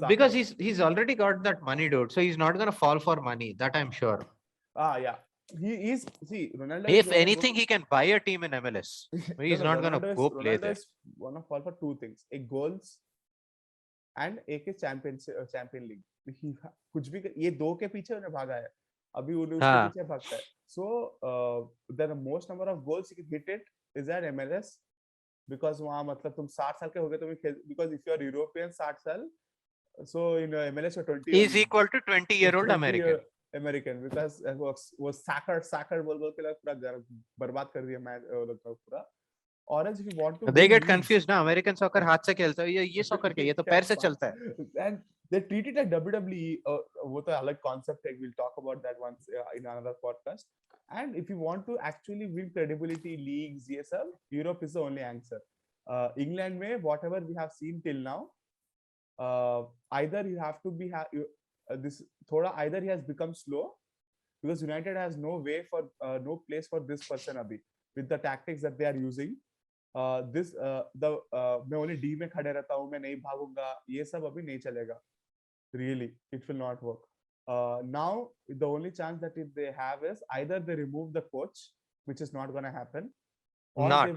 because he's already got that money, dude. So he's not gonna fall for money. That I'm sure. Yeah. He's see Ronaldo. If anything, he can buy a team in MLS. He's not gonna go play there. Ronaldo is gonna fall for two things: a goals and एक champion league. कुछ भी ये दो के पीछे उन्हें भागा है. अभी उन्हें उसके पीछे भागता है. So the most number of goals he can hit it is at MLS because वहाँ मतलब तुम 60 साल के हो गए तो because if you are European 60 साल, so in MLS you're 20 is equal to 20-year-old American because वो soccer बोल के लोग पूरा बर्बाद कर दिया मैच लोग पूरा. Or else if you want to they get confused ना, American soccer हाथ से खेलता है, ये soccer के, ये तो पैर से चलता है. And they treat it like WWE. वो तो अलग concept है. We'll talk about that once in another podcast. And if you want to actually win credibility, leagues, ये सब, Europe is the only answer. England में whatever we have seen till now, either you have to be this थोड़ा either he has become slow because United has no way for no place for this person अभी with the tactics that they are using. मैं only D में खड़े रहता हूँ, मैं नहीं भागूंगा, ये सब अभी नहीं चलेगा. Really, it will not work. Now the only chance that if they have is either they remove the coach, which is not going to happen, or not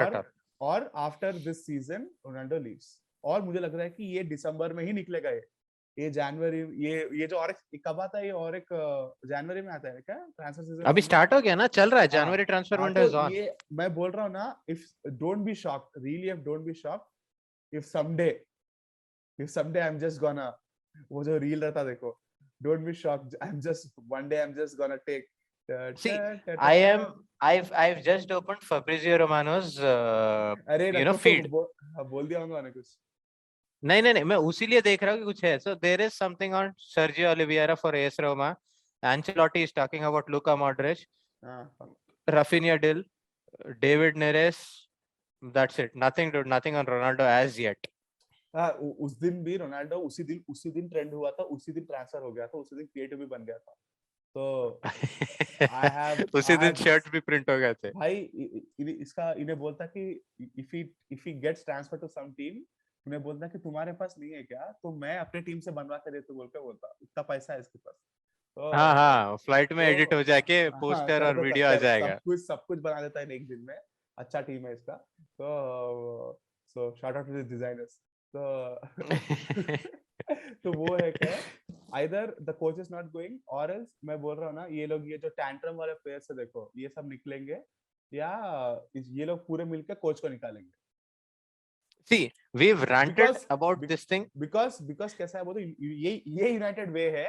at all. Or after this season Ronaldo leaves. और मुझे लग रहा है कि ये दिसंबर में ही निकलेगा. ये जनवरी, ये जो और एक कब आता है, ये और एक जनवरी में आता है क्या ट्रांसफर सीजन? अभी स्टार्ट हो गया ना, चल रहा है. जनवरी ट्रांसफर विंडो इज ऑन. ये मैं बोल रहा हूँ ना, if don't be shocked, really, if don't be shocked if someday I'm just gonna, वो जो रील रहता देखो, don't be shocked, one day I'm just gonna take see I've just opened Fabrizio Romano's feed. बोल दिया होगा ना कुछ? नहीं, मैं उसी लिए देख रहा हूँ कि कुछ है. So there is something on Sergio Oliveira for AS Roma. Ancelotti is talking about Luka Modric, Rafinha Dill, David Neres. That's it. Nothing on Ronaldo as yet. उस दिन भी रोनाल्डो उसी दिन ट्रेंड हुआ था, उसी दिन ट्रांसफर हो गया था, उसी दिन क्रिएटिव भी बन गया था. तो उसी दिन शर्ट भी प्रिंट हो गए थे भाई. इसका इन्हें बोलता कि if he gets transferred to some team, उन्हें बोलता कि तुम्हारे पास नहीं है क्या, तो मैं अपने टीम से बनवा के देता बोल के बोलता, इतना पैसा है इसके पास. तो हाँ, फ्लाइट में एडिट हो जाके पोस्टर और वीडियो आ जाएगा. सब कुछ बना देता है एक दिन में. अच्छा टीम है इसका. तो shout out to the designers. तो वो है क्या, either the coach is not going, or else मैं बोल रहा हूँ ना, ये लोग ये जो टैंट्रम वाले प्लेयर्स है देखो, ये सब निकलेंगे या ये लोग पूरे मिलकर कोच को निकालेंगे. See, we've ranted about this thing because कैसा है वो, तो ये यूनाइटेड वे है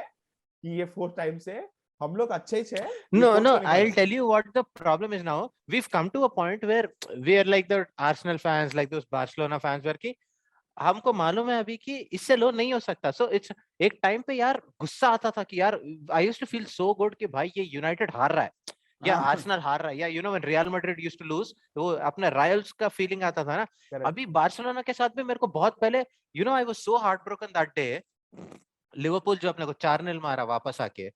कि ये 4 टाइम से हम लोग अच्छे ही है. No, I'll tell you what the problem is now. We've come to a point where we are like the Arsenal fans, like those Barcelona fans, where कि हमको मालूम है अभी कि इससे लो नहीं हो सकता. So it's एक टाइम पे यार गुस्सा आता था कि यार I used to feel so good कि भाई ये यूनाइटेड हार रहा है या आर्सेनल हार रहा है, या you know when Real Madrid used to lose, तो अपने रायल्स का फीलिंग आता था ना. अभी बार्सिलोना के साथ भी मेरे को बहुत पहले, you know, I was so heartbroken that day. Liverpool जो अपने को 4-0 मारा वापस आके,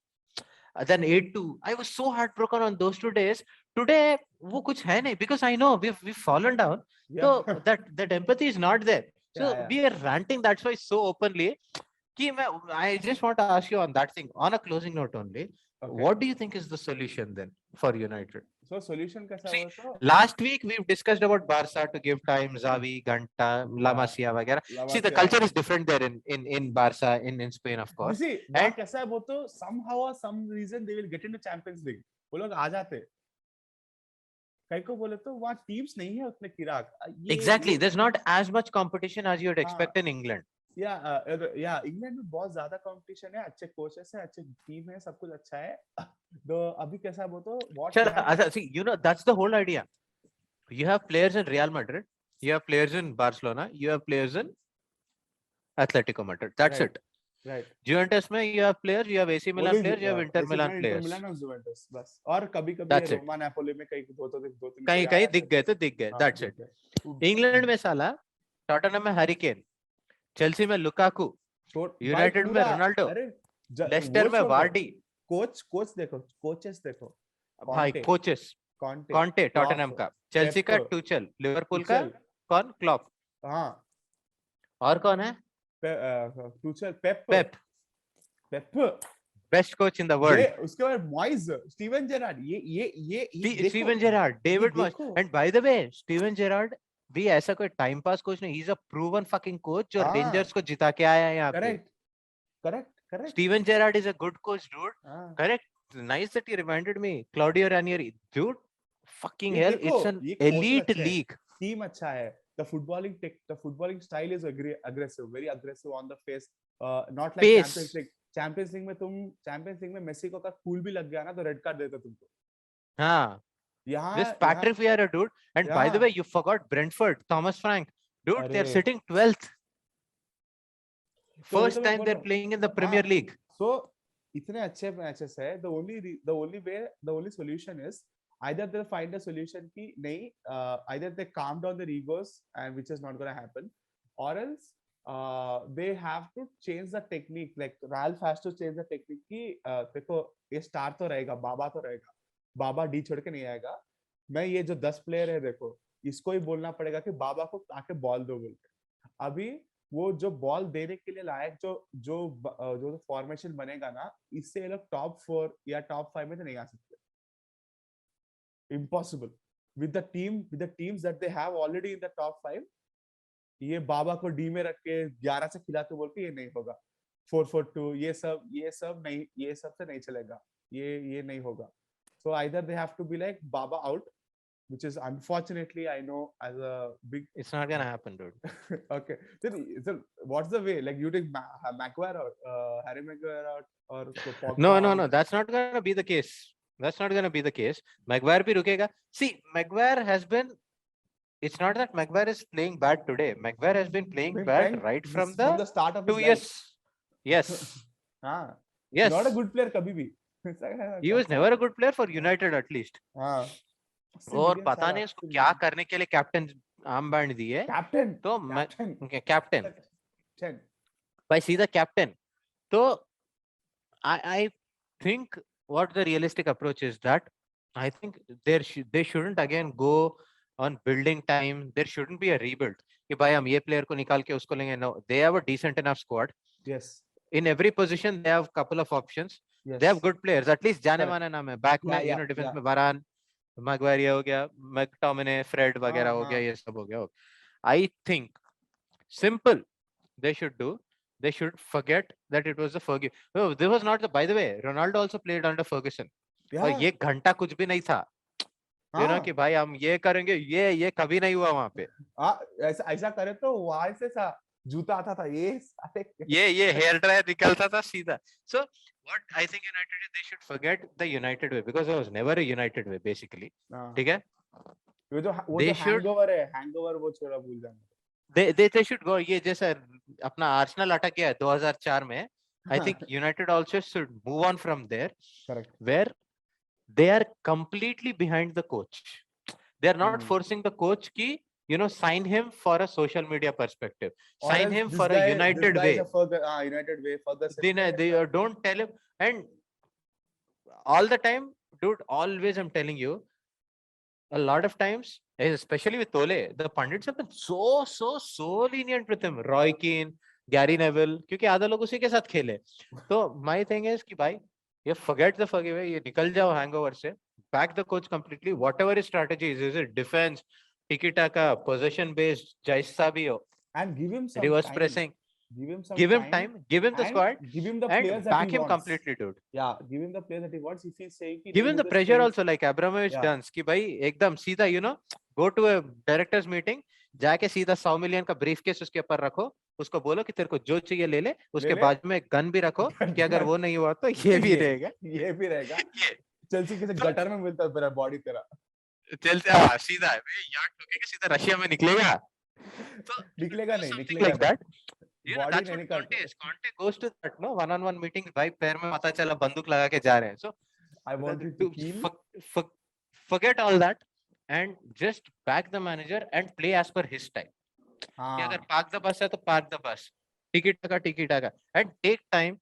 then 8-2, I was so heartbroken on those 2 days. Today वो कुछ है नहीं because I know we've fallen down. So that empathy is not there. So we are ranting, that's why so openly. I just want to ask you on that thing, on a closing note only. What do you think is the solution then for United? So solution कैसा हुआ? Last week we've discussed about Barca to give time, Xavi, Ganta, La Masia वगैरह. See, the culture is different there in Barca, in Spain, of course. See, and कैसा है वो तो somehow or some reason they will get into Champions League. वो लोग आ जाते. कई को बोले तो वहाँ टीम्स नहीं है उतने किराक. Exactly, there's not as much competition as you'd expect in England. England में बहुत ज्यादा कंपटीशन है, अच्छे कोचेस है, अच्छे टीम है, सब कुछ अच्छा है. तो अभी कैसा है वो तो see, you know, that's the whole idea. You have players in Real Madrid, you have players in Barcelona, you have players in Atletico Madrid. That's it. Right. Juventus में you have players, you have AC Milan players, you have Inter Milan players. Milan और Juventus बस. और कभी-कभी Roma Napoli में कहीं दिख गए तो दिख गए. That's it. इंग्लैंड में साला टॉटनहम में हैरी केन, चेल्सी में लुकाकू, यूनाइटेड में रोनाल्डो, लेस्टर में वार्डी. कोचेस देखो भाई कोचेस कॉन्टे टॉटनहम का, चेल्सी का टूचल, लिवरपूल का कौन, क्लॉप, हाँ, और कौन है, Tuchel, Pep, best coach in the world, उसके बाद मॉइस, स्टीवन जेरार्ड, ये Steven Gerrard, David Moyes, and by the way Steven Gerrard भी ऐसा कोई टाइम पास कोच नहीं, he is a proven fucking coach जो रेंजर्स को जिता के आया है यहाँ पे। Correct. Steven Gerrard is a good coach dude, correct, nice that you reminded me, Claudio Ranieri, dude fucking hell, it's an elite league. Team अच्छा है. The footballing style is aggressive, very aggressive on the face. Not like Pace. Champions League. Champions League में Messi को अगर फूल भी लग गया ना तो रेड कार्ड देता तुमको. हाँ. This Patrick Vieira, dude. And by the way, you forgot Brentford, Thomas Frank. Dude, they're sitting 12th. First time they're playing in the Premier League. So, इतने अच्छे मैचेस है. The only solution is either they find a solution कि नहीं, either they calm down their egos, and which is not going to happen, or else they have to change the technique. Like Ralph has to change the technique कि देखो ये star तो रहेगा, बाबा तो रहेगा, बाबा D छोड़ के नहीं आएगा. मैं ये जो 10 प्लेयर है देखो, इसको ही बोलना पड़ेगा कि बाबा को आके बॉल दो बोल के. अभी वो जो बॉल देने के लिए लायक जो फॉर्मेशन बनेगा ना, इससे ये लोग टॉप 4 या टॉप 5 में तो नहीं आ सकते. Impossible. With the teams that they have already in the top 5, ये बाबा को डी में रख के 11 से खिलाते बोल के ये नहीं होगा. 4-4-2 ये सब नहीं, ये सब से नहीं चलेगा. ये नहीं होगा. So either they have to be like Baba out, which is unfortunately I know as a big. It's not gonna happen, dude. Okay. So what's the way? Like you take Maguire out, Harry Maguire out, or Pogba No. That's not gonna be the case. That's not going to be the case. Maguire bhi rukega. See, Maguire has been. It's not that Maguire is playing bad today. Maguire has been playing bad right from the start of 2 years. Yes. Yes. Not a good player kabhi bhi. He was never a good player for United at least. और पता नहीं उसको क्या करने के लिए captain arm band दी है. Captain तो कैप्टन भाई सीधा कैप्टन. तो I think what the realistic approach is that I think they shouldn't again go on building time. There shouldn't be a rebuild. कि भाई हम ये player को निकाल के उसको लेंगे. No, they have a decent enough squad. Yes. In every position they have couple of options. Yes. They have good players. At least जाने माने नाम है. Back में you know defense में Varane, Maguire हो गया, McTominay, Fred वगैरह हो गया, ये सब हो गया. I think simple they should do. They should forget that it was the Ferguson. No, this was not the. By the way, Ronaldo also played under Ferguson. और ये घंटा कुछ भी नहीं था. You know कि भाई हम ये करेंगे, ये कभी नहीं हुआ वहाँ पे. ऐसा करे तो वहाँ से जूता आता था ये हेयर ड्रायर निकलता था सीधा. So what I think United they should forget the United way because there was never a United way basically. ठीक है? वो जो hangover वो छोड़ा भूल जाना. They should go. ये जैसा अपना आर्सेनल अटक गया 2004 में. I think United also should move on from there. Correct. Where they are completely behind the coach. They are not forcing the coach ki sign him for a social media perspective. Sign him for a United way. United way. They don't tell him. And all the time, dude, always I'm telling you, a lot of times, especially with Tole, the pundits have been so lenient with him. Roy Keane, Gary Neville, क्योंकि आधा लोग उसी के साथ खेले. तो my thing is कि भाई, ये forget the forgive, ये निकल जाओ hangover से, back the coach completely. Whatever his strategy is it defense, tiki-taka, possession based, जैसा भी हो, and give him some reverse time. pressing. Give him time, give him the squad, give him the players that back he him wants. completely, dude. Yeah, give him the players that he wants. If he's saying give him the pressure also, like Abramovich does, कि भाई एकदम सीधा, go to a directors meeting, जाके सीधा 100 million का briefcase उसके ऊपर रखो, उसको बोलो कि तेरे को जो चाहिए ले ले, उसके बाद में गन भी रखो कि अगर वो नहीं हुआ तो ये भी रहेगा. चेल्सी किसी गटर में मिलता है तेरा बॉडी तेरा. चेल्सी सीधा यार्ड ठोकेगा सीधा रशिया में निकलेगा. तो निकलेगा like that. That's what Conte is. Conte goes to that one-on-one meetings. भाई पैर में पता चला बंदूक लगा के जा रहे हैं. So I want to forget all that and just back the manager and play as per his style. कि अगर park the bus है तो park the bus. Tiki-taka, and take time,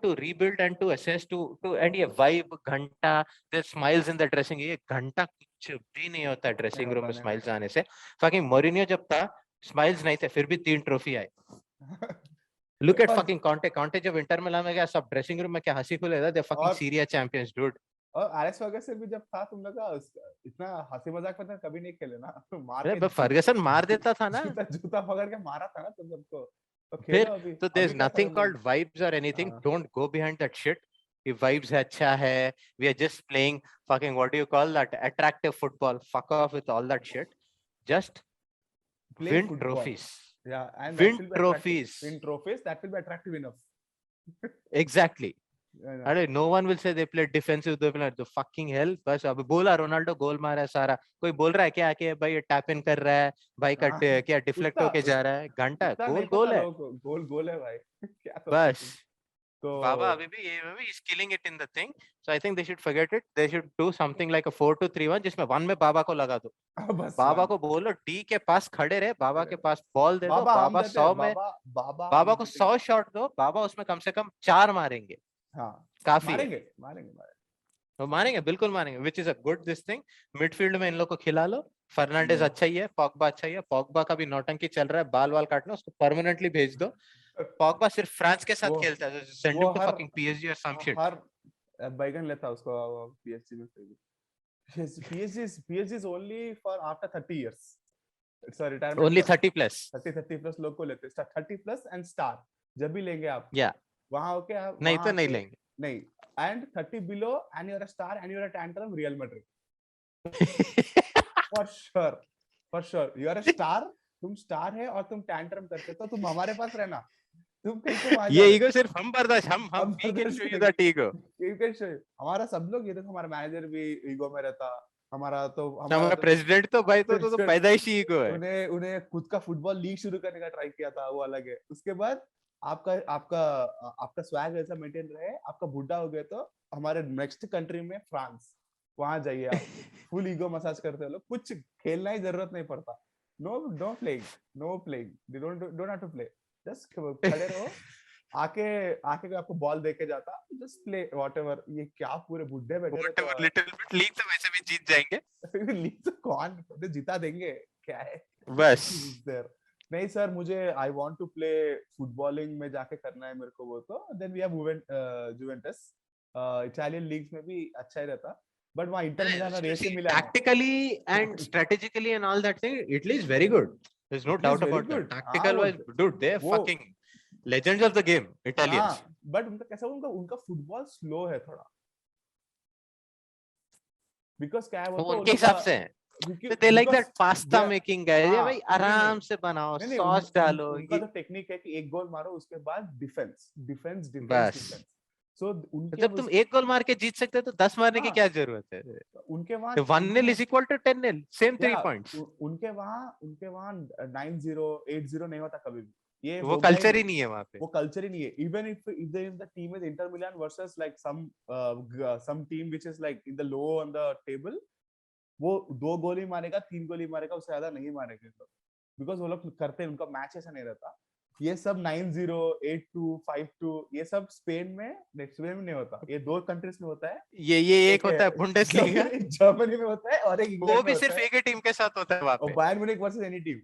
to rebuild and to assess to and ये vibe घंटा, the smiles in the dressing, ये घंटा कुछ भी नहीं होता ड्रेसिंग रूम में स्माइल्स आने से। फकिंग मोरिनियो जब था स्माइल्स नहीं थे, फिर भी 3 ट्रॉफी आए। लुक एट फकिंग कॉन्टे जब इंटर मिलान में गया, सब ड्रेसिंग रूम में क्या हंसी खुले था, they fucking Syria champions dude. और एलेक्स फर्गसन भी जब था तुम लोग का इतना हंसी मजाक में कभी नहीं खेले ना, मार के फर्गसन मार देता था ना, जूता पकड़ के मारा था ना तुम सबको, तो फिर खेलो अभी। तो there is nothing called vibes और anything, don't go behind that shit. if vibes है अच्छा है, we are just playing fucking what do you call that attractive football, fuck off with all that shit, just win trophies. Yeah, and win trophies. Win trophies, that will be attractive enough. Exactly. अरे no one will say they play defensive, they play the fucking hell। बस अब बोला Ronaldo गोल मारा है सारा, कोई बोल रहा है क्या आके भाई ये टैप इन कर रहा है भाई का क्या डिफ्लेक्ट होके जा रहा है, घंटा गोल गोल है, गोल है भाई। क्या बस तो बाबा अभी भी ये is killing it in the thing, so I think they should forget it, they should do something like a 4-2-3-1 जिसमें 1 में बाबा को लगा दो, बाबा को बोलो डी के पास खड़े रहे, बाबा के पास बॉल दे दो, बाबा 100 में बाबा को 100 शॉट दो, बाबा उसमें कम से कम 4 मारेंगे। हाँ काफी मारेंगे बिल्कुल मारेंगे, which is a good this thing. Midfield में इन लोग को खिला लो, फर्नांडेज अच्छा ही है, पॉगबा अच्छा ही है, पॉगबा का भी नौटंकी चल रहा है, बाल वाल काटना, उसको परमानेंटली भेज दो। पॉगबा सिर्फ फ्रांस के साथ खेलता है, send him to fucking PSG और सम शिट। हर बैगन लेता उसको पीएसजी में से भी। PSG is only for after 30 years. It's a retirement. Only 30 plus 30 plus लोग को लेते हैं, 30 plus and star जब भी लेंगे आप। या वहां होके आप नहीं तो नहीं लेंगे, नहीं, and 30 below and you're a star and you're a tantrum, Real Madrid for sure you are a star, तुम स्टार है और तुम टैंट्रम करते तो तुम हमारे पास रहना, तुम कहीं को वहां ये ईगो सिर्फ हम बर्दाश्त, हम we can show you that ego, you can show you। हमारा सब लोग, ये देखो हमारा मैनेजर भी ईगो में रहता, हमारा प्रेसिडेंट तो भाई तो पैदाइशी ईगो है। उन्हें खुद का फुटबॉल लीग शुरू करने का ट्राई किया था, वो अलग है। उसके बाद आपका स्वैग ऐसा मेंटेन रहे, आपका बुढ़ा हो गया तो हमारे नेक्स्ट कंट्री में फ्रांस, वहां जाइए आप, फुल ईगो मसाज करते हो लोग, कुछ खेलना ही जरूरत नहीं पड़ता, no playing, they don't have to play, just खड़े रहो, आके आपको बॉल देके जाता, जस्ट प्ले व्हाटएवर। ये क्या पूरे बुड्ढे बैठे व्हाटएवर लिटिल बिट, लीग तो वैसे भी जीत जाएंगे लीग तो कौन जिता देंगे, क्या है बस। नहीं सर, मुझे I want to play footballing में जाके करना है मेरे को, वो तो then we have Juventus, Italian leagues में भी अच्छा ही रहता, बट वहां इंटर मिलान और AC Milan tactically and strategically and all that thing, Italy is very good, there is no doubt about that, tactical wise dude they fucking legends of the game Italians. But उनका कैसा, उनका football slow है थोड़ा, because क्या है वो तो उनके हिसाब से है, they like that pasta making guy, ये भाई आराम से बनाओ, सॉस डालो, उनका तो टेक्निक है कि एक गोल मारो उसके बाद डिफेंस। सो उनके जब तुम एक गोल मार के जीत सकते हो तो 10 मारने की क्या जरूरत है? उनके वहां 1-0 is equal to 10-0, same 3 points। उनके वहां 9-0 8-0 नहीं होता कभी भी, ये वो कल्चर ही नहीं है वहां पे, वो कल्चर ही नहीं है। Even if the team is Inter Milan versus like some team which is like in the low on the table, वो 2 गोल ही मारेगा, 3 गोल ही मारेगा, उससे ज्यादा नहीं मारेंगे लोग, बिकॉज वो लोग करते हैं, उनका मैच ऐसा नहीं रहता। ये सब 9-0 8-2 5-2 ये सब स्पेन में नहीं होता, ये 2 कंट्रीज में होता है, ये एक होता है बुंडेसलीगा, जर्मनी में होता है, और एक वो भी सिर्फ एक ही टीम के साथ होता है वहां पे, Bayern Munich versus any team,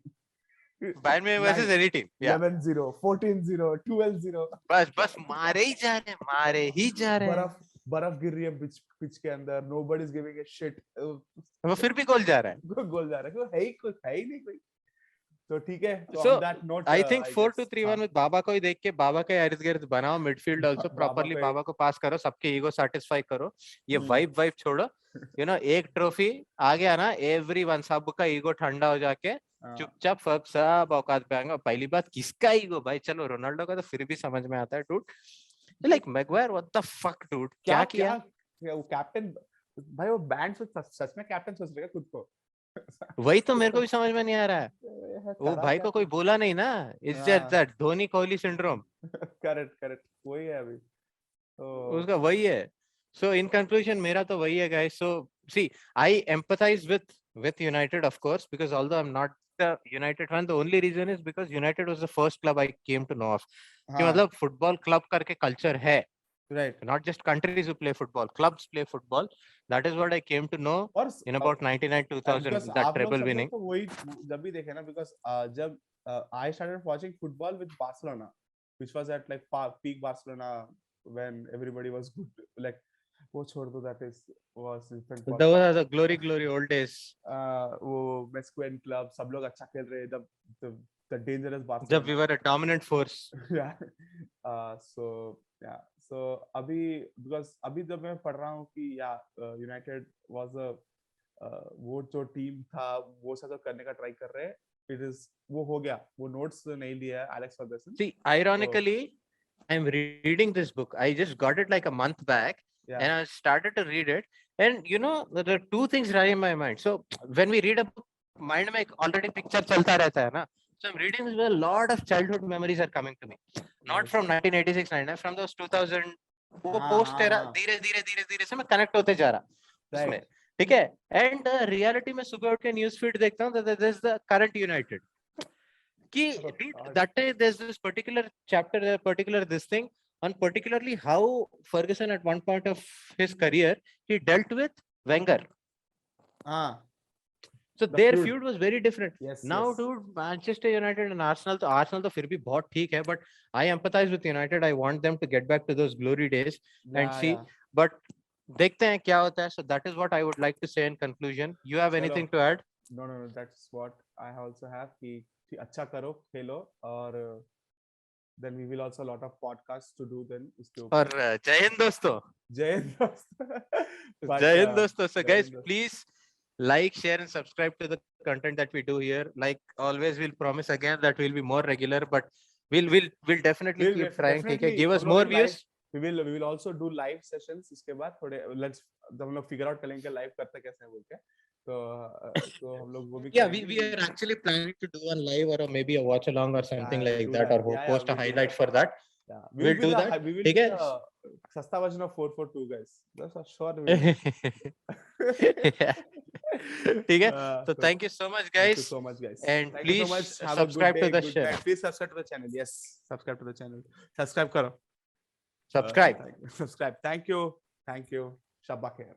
Bayern Munich versus any team, 11-0 14-0 12-0, बस मारे ही जा रहे हैं, बर्फ गिर रही है पिच के अंदर, nobody is giving a shit, वो फिर भी गोल जा रहा है, है ही नहीं कोई, तो ठीक है। So I think 4-2-3-1 with बाबा को ही देख के, बाबा का इर्द-गिर्द बनाओ मिडफील्ड आल्सो प्रॉपर्ली, बाबा को पास करो, सबके ईगो सैटिस्फाई करो, ये वाइब छोड़ो, यू नो, एक ट्रॉफी आ गया ना, एवरीवन सबका ईगो ठंडा हो जाके चुपचाप सब औकात पे आएंगे। पहली बात किसका ईगो भाई, चलो रोनाल्डो का तो फिर भी समझ में आता है dude, like Maguire what the fuck dude, क्या किया वो कैप्टन भाई, वो बैंड सच में कैप्टन सोच रहा है खुद को, वही तो मेरे को भी समझ में नहीं आ रहा है, वो भाई को कोई बोला नहीं ना, it's just that Dhoni Kohli syndrome, correct वही है अभी तो उसका वही है। सो इन कंक्लूजन मेरा तो वही है guys, so see I empathise with United of course, because although I'm not the United fan, the only reason is because United was the first club I came to know of कि मतलब football club करके culture है, Right. Not just countries who play football, clubs play football. That is what I came to know in about 99-2000, that treble winning. वही जब भी देखे ना, because जब I started watching football with Barcelona, which was at like peak Barcelona when everybody was good. Like वो छोड़ दो, that was different. Those are the glory old days. वो Mesquite club सब लोग अच्छा खेल रहे, the dangerous Barcelona. जब we were a dominant force. Yeah. So yeah. So अभी because अभी जब मैं पढ़ रहा हूँ कि United was a वो जो टीम था वो सब करने का ट्राई कर रहे हैं. It is वो हो गया, वो नोट्स नहीं लिया है Alex Ferguson. See, ironically, I'm reading this book. I just got it like a month back, and I started to read it. And you know, there are two things running in my mind. So when we read a book, mind में already picture चलता रहता है ना. So I'm reading this, where a lot of childhood memories are coming to me. Not from 1986, 99, from those 2000. वो post era धीरे से मैं connect होते जा रहा उसमें. ठीक है. And reality में सुबह उठ के news feed देखता हूँ, that there's the current United. That day there's this particular chapter, particular this thing, and particularly how Ferguson at one point of his career he dealt with Wenger. So their feud was very different. Now, dude, Manchester United and Arsenal तो फिर भी बहुत ठीक है, but I empathize with United. I want them to get back to those glory days and see. But देखते हैं क्या होता है. So that is what I would like to say in conclusion. You have anything to add? No. That's what I also have. कि अच्छा करो, खेलो, और then we will also a lot of podcasts to do then इसके ऊपर. और जय हिंद दोस्तों. जय हिंद दोस्तों. जय हिंद दोस्तों. So guys, please like, share, and subscribe to the content that we do here. Like always, we'll promise again that we'll be more regular, but we'll definitely keep trying. Give us more views. We will also do live sessions इसके बाद थोड़े. Let's हम लोग figure out करेंगे live करते कैसे हैं बोल के. तो हम लोग वो भी. Yeah, we are actually planning to do one live or maybe a watch along or something like that, or post a highlight for that. We'll do that. We will do सस्ता version of 442 guys. That's for sure. ठीक है. So thank you so much, guys. Thank you so much, guys. And please subscribe to the channel. Please subscribe to the channel. Yes, subscribe to the channel. Subscribe करो. Subscribe. Subscribe. Thank you. Shabba khair.